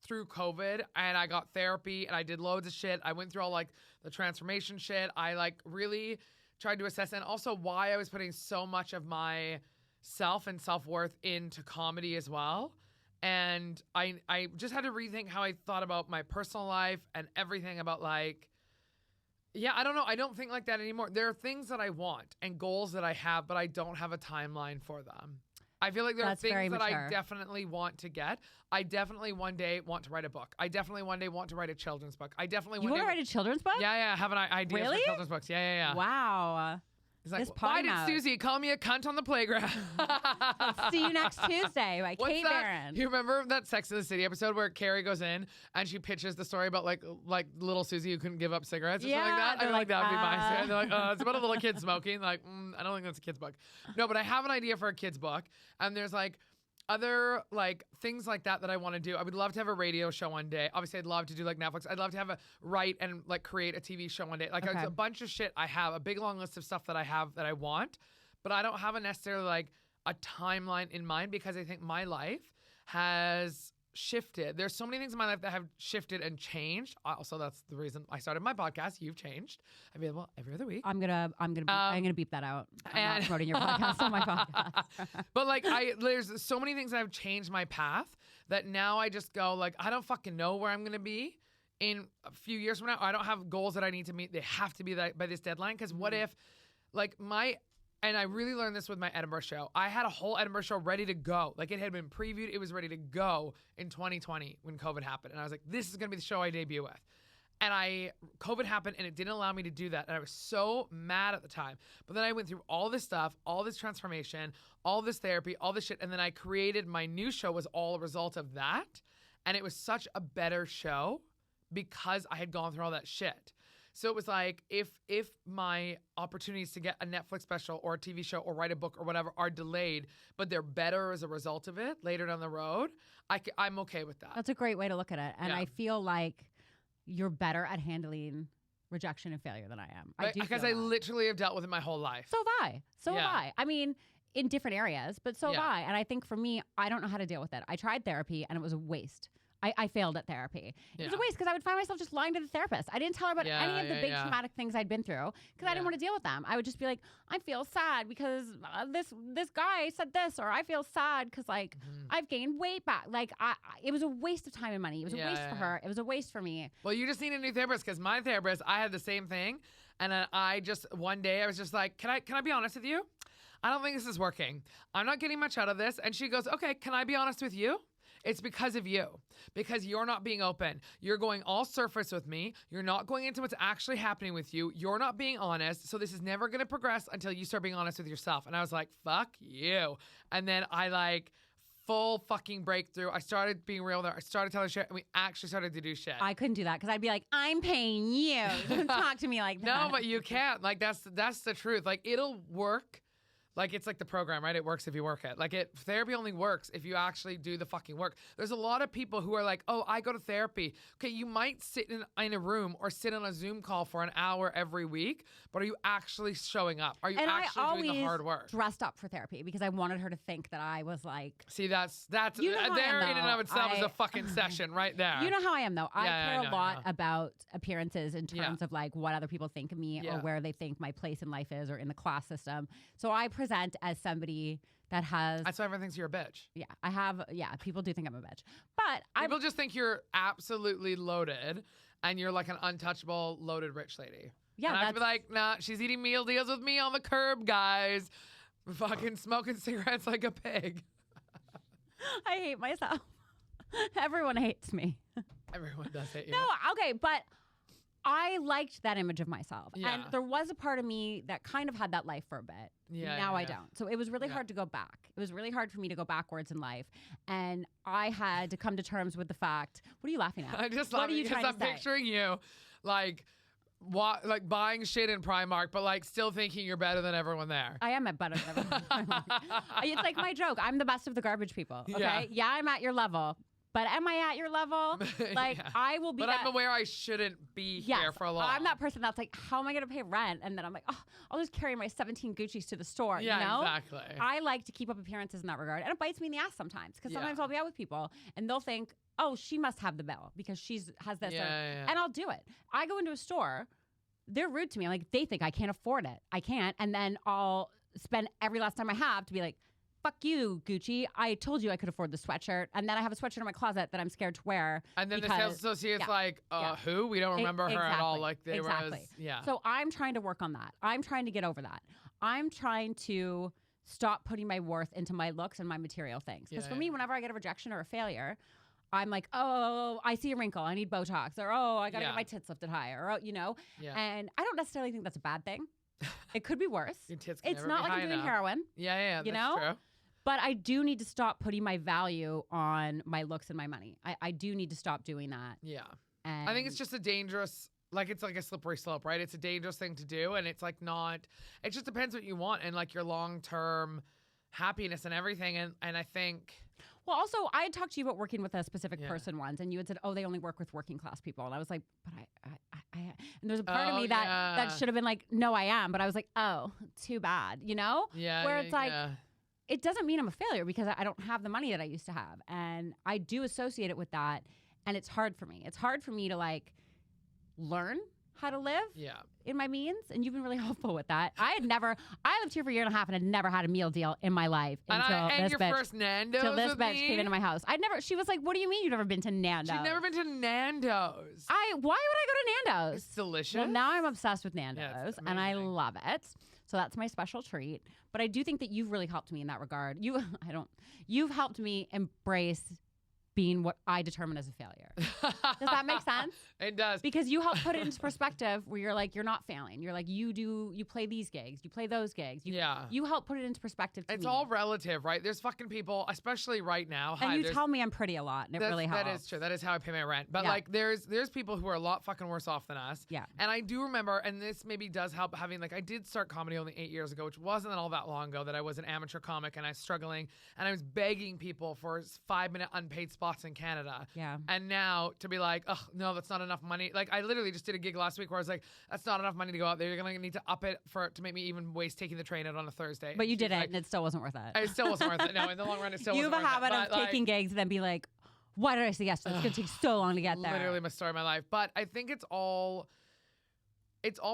Speaker 3: through COVID and I got therapy and I did loads of shit. I went through all like the transformation shit. I like really tried to assess and also why I was putting so much of my self and self-worth into comedy as well. And I just had to rethink how I thought about my personal life and everything about like, yeah, I don't know. I don't think like that anymore. There are things that I want and goals that I have, but I don't have a timeline for them. I feel like there are things that I definitely want to get. I definitely one day want to write a book. I definitely one day want to write a children's book. I definitely
Speaker 2: want to write a children's book?
Speaker 3: Yeah, I have an idea for children's books. Yeah.
Speaker 2: Wow.
Speaker 3: He's like, why did Susie call me a cunt on the playground?
Speaker 2: See you next Tuesday by Kate Barron.
Speaker 3: You remember that Sex and the City episode where Carrie goes in and she pitches the story about like little Susie who couldn't give up cigarettes or something like that? I feel like that would be my story. They're like, it's about a little kid smoking. Like, I don't think that's a kid's book. No, but I have an idea for a kid's book. And there's like other like things like that I want to do. I would love to have a radio show one day. Obviously, I'd love to do like Netflix. I'd love to write and like create a TV show one day. Like it's a bunch of shit I have, a big long list of stuff that I have that I want, but I don't have a necessarily like a timeline in mind because I think my life has shifted. There's so many things in my life that have shifted and changed. Also, that's the reason I started my podcast. You've changed. Available every other week.
Speaker 2: I'm gonna beep that out. I'm not promoting your podcast on my podcast.
Speaker 3: But like there's so many things that have changed my path that now I just go like I don't fucking know where I'm gonna be in a few years from now. I don't have goals that I need to meet. They have to be by this deadline. Because what if like and I really learned this with my Edinburgh show. I had a whole Edinburgh show ready to go. Like it had been previewed. It was ready to go in 2020 when COVID happened. And I was like, this is going to be the show I debut with. And COVID happened and it didn't allow me to do that. And I was so mad at the time. But then I went through all this stuff, all this transformation, all this therapy, all this shit. And then I created my new show was all a result of that. And it was such a better show because I had gone through all that shit. So it was like, if my opportunities to get a Netflix special or a TV show or write a book or whatever are delayed, but they're better as a result of it later down the road, I'm okay with that.
Speaker 2: That's a great way to look at it. And I feel like you're better at handling rejection and failure than I am.
Speaker 3: Because I literally have dealt with it my whole life.
Speaker 2: So have I. I mean, in different areas, but so have I. And I think for me, I don't know how to deal with it. I tried therapy and it was a waste. I failed at therapy. It was a waste because I would find myself just lying to the therapist. I didn't tell her about any of the big traumatic things I'd been through because I didn't want to deal with them. I would just be like, I feel sad because this guy said this, or I feel sad because like I've gained weight back. Like it was a waste of time and money. It was a waste for her. It was a waste for me.
Speaker 3: Well, you just need a new therapist because my therapist, I had the same thing, and I just one day I was just like, can I be honest with you? I don't think this is working. I'm not getting much out of this. And she goes, okay, can I be honest with you? It's because of you, because you're not being open. You're going all surface with me. You're not going into what's actually happening with you. You're not being honest. So this is never going to progress until you start being honest with yourself. And I was like, fuck you. And then I like full fucking breakthrough. I started being real there. I started telling shit and we actually started to do shit.
Speaker 2: I couldn't do that because I'd be like, I'm paying you. Don't talk to me like that.
Speaker 3: No, but you can't. Like that's the truth. Like it'll work. Like, it's like the program, right? It works if you work it. Like, therapy only works if you actually do the fucking work. There's a lot of people who are like, oh, I go to therapy. Okay, you might sit in a room or sit on a Zoom call for an hour every week, but are you actually showing up? Are you actually doing the hard work?
Speaker 2: Dressed up for therapy because I wanted her to think that I was like...
Speaker 3: See, that's you know there in and of itself is a fucking session right there.
Speaker 2: You know how I am, though. I care a lot about appearances in terms of, like, what other people think of me or where they think my place in life is or in the class system. So I present as somebody that has...
Speaker 3: That's why everyone thinks you're a bitch.
Speaker 2: Yeah, I have... Yeah, people do think I'm a bitch. But
Speaker 3: people just think you're absolutely loaded and you're like an untouchable, loaded rich lady. Yeah, and I have to be like, nah, she's eating meal deals with me on the curb, guys. Fucking smoking cigarettes like a pig.
Speaker 2: I hate myself. Everyone hates me.
Speaker 3: Everyone does hate you.
Speaker 2: No, okay, but I liked that image of myself. Yeah. And there was a part of me that kind of had that life for a bit. Yeah. Now I don't. So it was really hard to go back. It was really hard for me to go backwards in life. And I had to come to terms with the fact, what are you laughing at?
Speaker 3: I'm just laughing because I'm picturing you like buying shit in Primark, but like still thinking you're better than everyone there.
Speaker 2: I am better than everyone. It's like my joke. I'm the best of the garbage people. Okay. Yeah, I'm at your level. But am I at your level? Like, I will be.
Speaker 3: But I'm aware I shouldn't be here for a long.
Speaker 2: I'm that person that's like, how am I going to pay rent? And then I'm like, oh, I'll just carry my 17 Gucci's to the store.
Speaker 3: Yeah,
Speaker 2: you know?
Speaker 3: Exactly.
Speaker 2: I like to keep up appearances in that regard. And it bites me in the ass sometimes. Because sometimes I'll be out with people and they'll think, oh, she must have the bill because has this. And I'll do it. I go into a store. They're rude to me. Like, they think I can't afford it. I can't. And then I'll spend every last time I have to be like, fuck you, Gucci. I told you I could afford the sweatshirt. And then I have a sweatshirt in my closet that I'm scared to wear.
Speaker 3: And then the sales associate's like, who? We don't remember her at all. Like they was, yeah.
Speaker 2: So I'm trying to work on that. I'm trying to get over that. I'm trying to stop putting my worth into my looks and my material things. Because for me, whenever I get a rejection or a failure, I'm like, oh, I see a wrinkle. I need Botox. Or, oh, I got to get my tits lifted higher. Or, you know? Yeah. And I don't necessarily think that's a bad thing. It could be worse.
Speaker 3: Your tits
Speaker 2: it's not like I'm doing heroin.
Speaker 3: Yeah,
Speaker 2: you know?
Speaker 3: True.
Speaker 2: But I do need to stop putting my value on my looks and my money. I do need to stop doing that.
Speaker 3: Yeah.
Speaker 2: And
Speaker 3: I think it's just a dangerous, like it's like a slippery slope, right? It's a dangerous thing to do. And it's like not, it just depends what you want and like your long-term happiness and everything. And I think...
Speaker 2: Well, also, I had talked to you about working with a specific person once, and you had said, oh, they only work with working class people. And I was like, but I and there's a part of me that should have been like, no, I am. But I was like, oh, too bad, you know?
Speaker 3: Yeah.
Speaker 2: Where it's like, it doesn't mean I'm a failure because I don't have the money that I used to have. And I do associate it with that. And it's hard for me. It's hard for me to like learn how to live in my means. And you've been really helpful with that. I lived here for a year and a half and had never had a meal deal in my life
Speaker 3: until this
Speaker 2: first Nando's till this bitch came into my house. She was like, what do you mean you've never been to Nando's?
Speaker 3: She'd never been to Nando's.
Speaker 2: Why would I go to Nando's?
Speaker 3: It's delicious.
Speaker 2: Well, now I'm obsessed with Nando's and I love it. So that's my special treat. But I do think that you've really helped me in that regard. You've helped me embrace being what I determine as a failure. Does that make sense?
Speaker 3: It does.
Speaker 2: Because you help put it into perspective where you're like, you're not failing. You're like, you play these gigs, you play those gigs. You help put it into perspective to me.
Speaker 3: It's all relative, right? There's fucking people, especially right now.
Speaker 2: And you tell me I'm pretty a lot, and it really helps.
Speaker 3: That is true. That is how I pay my rent. But like, there's people who are a lot fucking worse off than us.
Speaker 2: Yeah.
Speaker 3: And I do remember, and this maybe does help having, like, I did start comedy only 8 years ago, which wasn't all that long ago, that I was an amateur comic and I was struggling and I was begging people for 5-minute unpaid spots in Canada.
Speaker 2: Yeah.
Speaker 3: And now to be like, oh, no, that's not enough money. Like, I literally just did a gig last week where I was like, that's not enough money to go out there. You're going to need to up it to make me even waste taking the train out on a Thursday.
Speaker 2: But you did it, and it still wasn't worth it.
Speaker 3: It still wasn't worth it. No, in the long run, it still wasn't worth it.
Speaker 2: You have a habit of taking gigs and then be like, why did I say yes to this? It's going to take so long to get there.
Speaker 3: Literally my story of my life. But I think it's all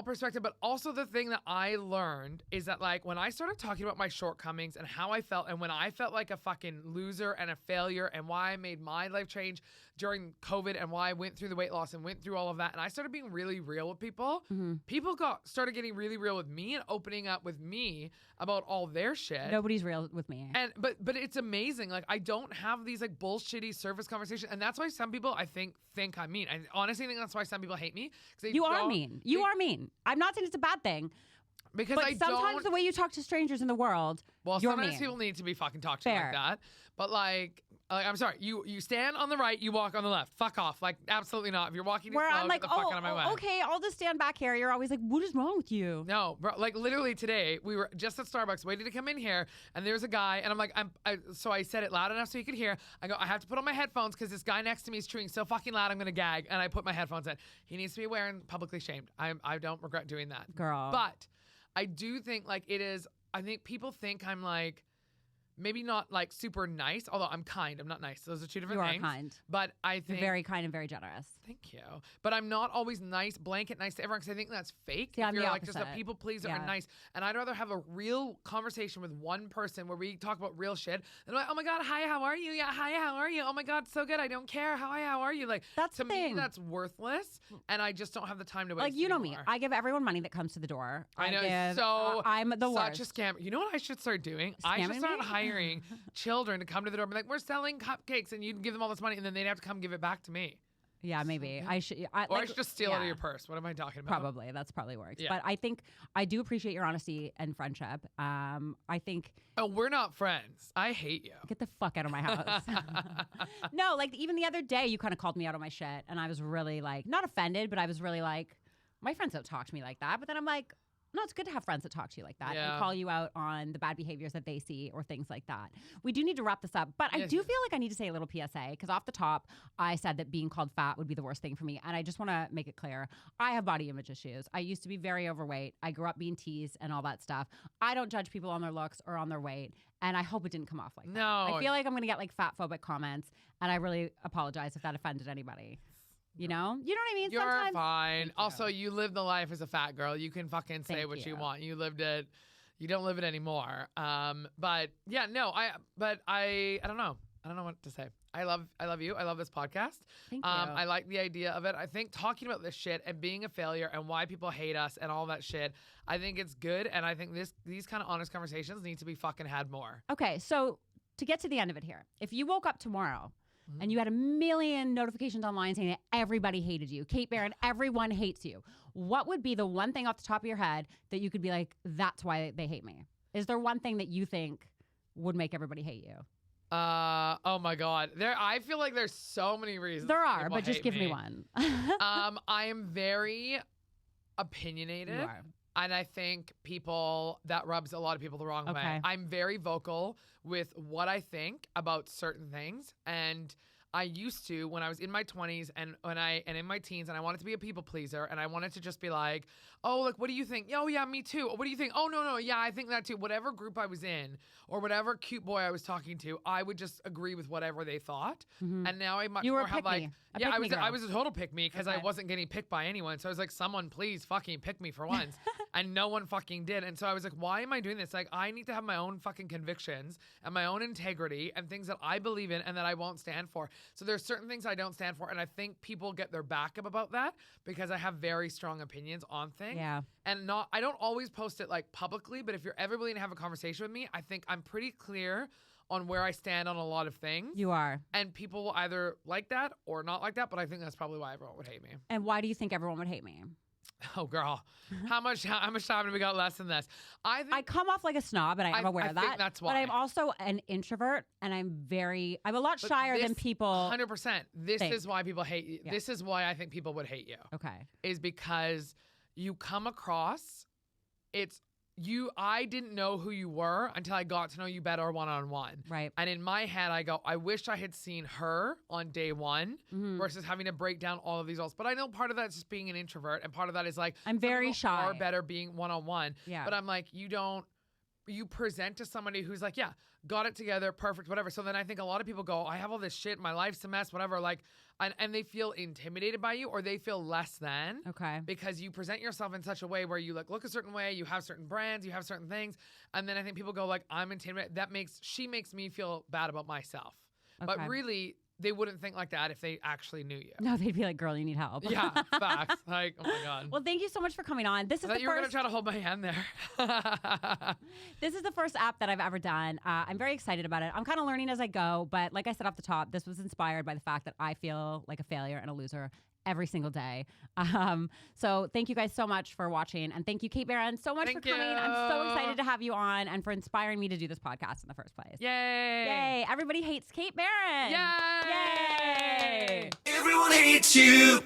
Speaker 3: perspective. But also the thing that I learned is that, like, when I started talking about my shortcomings and how I felt, and when I felt like a fucking loser and a failure, and why I made my life change during COVID, and why I went through the weight loss and went through all of that, and I started being really real with people, people started getting really real with me and opening up with me about all their shit.
Speaker 2: Nobody's real with me.
Speaker 3: And but it's amazing. Like, I don't have these like bullshitty surface conversations, and that's why some people I think I'm mean. I honestly think that's why some people hate me.
Speaker 2: You are mean. You are mean. I'm not saying it's a bad thing.
Speaker 3: Because
Speaker 2: but sometimes the way you talk to strangers in the world,
Speaker 3: sometimes people need to be fucking talked to like that. But like I'm sorry, you stand on the right, you walk on the left. Fuck off. Like, absolutely not. If you're walking
Speaker 2: where
Speaker 3: slow,
Speaker 2: I'm like,
Speaker 3: get the fuck out of my way.
Speaker 2: Okay, I'll just stand back here. You're always like, what is wrong with you?
Speaker 3: No, bro, like literally today, we were just at Starbucks waiting to come in here, and there's a guy, and I'm like, so I said it loud enough so he could hear. I go, I have to put on my headphones because this guy next to me is chewing so fucking loud, I'm gonna gag, and I put my headphones in. He needs to be wearing publicly shamed. I don't regret doing that.
Speaker 2: Girl.
Speaker 3: But I do think like it is, I think people think I'm like, maybe not like super nice, although I'm kind. I'm not nice. Those are two different things.
Speaker 2: You are kind.
Speaker 3: But I think...
Speaker 2: You're very kind and very generous.
Speaker 3: Thank you. But I'm not always nice, blanket nice to everyone, because I think that's fake.
Speaker 2: Yeah,
Speaker 3: if you're
Speaker 2: I'm the
Speaker 3: like just a people pleaser and nice. And I'd rather have a real conversation with one person where we talk about real shit. And I'm like, oh my God, hi, how are you? Yeah, hi, how are you? Oh my God, so good. I don't care. Hi, how are you? Like,
Speaker 2: that's
Speaker 3: to me, that's worthless. And I just don't have the time to waste.
Speaker 2: Like, you know me. I give everyone money that comes to the door.
Speaker 3: I know.
Speaker 2: I'm the worst.
Speaker 3: Such a scam. You know what I should start doing? I should start hiring children to come to the door and be like, we're selling cupcakes, and you'd give them all this money, and then they'd have to come give it back to me.
Speaker 2: Yeah, maybe. I should.
Speaker 3: I should just steal out of your purse. What am I talking about?
Speaker 2: Probably. That's probably works. Yeah. But I think I do appreciate your honesty and friendship. I think...
Speaker 3: Oh, we're not friends. I hate you.
Speaker 2: Get the fuck out of my house. No, like even the other day, you kind of called me out on my shit, and I was really like, not offended, but I was really like, my friends don't talk to me like that. But then I'm like, no, it's good to have friends that talk to you like that and call you out on the bad behaviors that they see or things like that. We do need to wrap this up, but I do feel like I need to say a little PSA, because off the top, I said that being called fat would be the worst thing for me. And I just want to make it clear, I have body image issues. I used to be very overweight. I grew up being teased and all that stuff. I don't judge people on their looks or on their weight. And I hope it didn't come off like that.
Speaker 3: No.
Speaker 2: I feel like I'm going to get like fat phobic comments, and I really apologize if that offended anybody. You know what I mean?
Speaker 3: You're
Speaker 2: sometimes,
Speaker 3: fine. Also, you live the life as a fat girl. You can fucking say what you want. You lived it. You don't live it anymore. But yeah, no, I don't know. I don't know what to say. I love you. I love this podcast.
Speaker 2: Thank you.
Speaker 3: I like the idea of it. I think talking about this shit and being a failure and why people hate us and all that shit, I think it's good. And I think these kind of honest conversations need to be fucking had more.
Speaker 2: Okay, so to get to the end of it here, if you woke up tomorrow and you had a million notifications online saying that everybody hated you, Kate Barron, everyone hates you, what would be the one thing off the top of your head that you could be like, that's why they hate me? Is there one thing that you think would make everybody hate you?
Speaker 3: Oh my God. I feel like there's so many reasons.
Speaker 2: There are, but just give me one.
Speaker 3: I am very opinionated.
Speaker 2: You are.
Speaker 3: And I think that rubs a lot of people the wrong way. I'm very vocal with what I think about certain things. And I used to, when I was in my 20s and in my teens, and I wanted to be a people pleaser, and I wanted to just be like, oh, like, what do you think? Oh, yeah, me too. What do you think? Oh, no, yeah, I think that too. Whatever group I was in or whatever cute boy I was talking to, I would just agree with whatever they thought. And now I much more have like, yeah, I was a total pick me because I wasn't getting picked by anyone. So I was like, someone please fucking pick me for once. And no one fucking did. And so I was like, why am I doing this? Like, I need to have my own fucking convictions and my own integrity and things that I believe in and that I won't stand for. So there's certain things I don't stand for. And I think people get their back up about that because I have very strong opinions on things.
Speaker 2: Yeah.
Speaker 3: And I don't always post it like publicly, but if you're ever willing to have a conversation with me, I think I'm pretty clear on where I stand on a lot of things.
Speaker 2: You are.
Speaker 3: And people will either like that or not like that, but I think that's probably why everyone would hate me.
Speaker 2: And why do you think everyone would hate me?
Speaker 3: Oh, girl. How much time have we got less than this?
Speaker 2: I come off like a snob, and I am aware of that.
Speaker 3: I think that's why.
Speaker 2: But I'm also an introvert, and I'm a lot shyer than people.
Speaker 3: 100%. This is why people hate you.
Speaker 2: Yeah.
Speaker 3: This is why I think people would hate you.
Speaker 2: Okay.
Speaker 3: Is because you come across, I didn't know who you were until I got to know you better one-on-one.
Speaker 2: Right.
Speaker 3: And in my head, I go, I wish I had seen her on day one versus having to break down all of these roles. But I know part of that is just being an introvert. And part of that is like,
Speaker 2: I'm very shy.
Speaker 3: Are better being one-on-one.
Speaker 2: Yeah.
Speaker 3: But I'm like, you present to somebody who's like, yeah, got it together, perfect, whatever. So then I think a lot of people go, I have all this shit, my life's a mess, whatever. Like, and they feel intimidated by you or they feel less than.
Speaker 2: Okay.
Speaker 3: Because you present yourself in such a way where you look a certain way, you have certain brands, you have certain things. And then I think people go like, I'm intimidated. She makes me feel bad about myself.
Speaker 2: Okay.
Speaker 3: But really, they wouldn't think like that if they actually knew you.
Speaker 2: No, they'd be like, girl, you need help.
Speaker 3: Yeah, facts. Like, oh my God.
Speaker 2: Well, thank you so much for coming on.
Speaker 3: I thought you were going to try to hold my hand there.
Speaker 2: This is the first app that I've ever done. I'm very excited about it. I'm kind of learning as I go. But like I said off the top, this was inspired by the fact that I feel like a failure and a loser every single day. So thank you guys so much for watching. And thank you, Kate Barron, so much for coming. I'm so excited to have you on and for inspiring me to do this podcast in the first place.
Speaker 3: Yay.
Speaker 2: Yay. Everybody hates Kate Barron.
Speaker 3: Yay.
Speaker 2: Yay.
Speaker 1: Everyone hates you.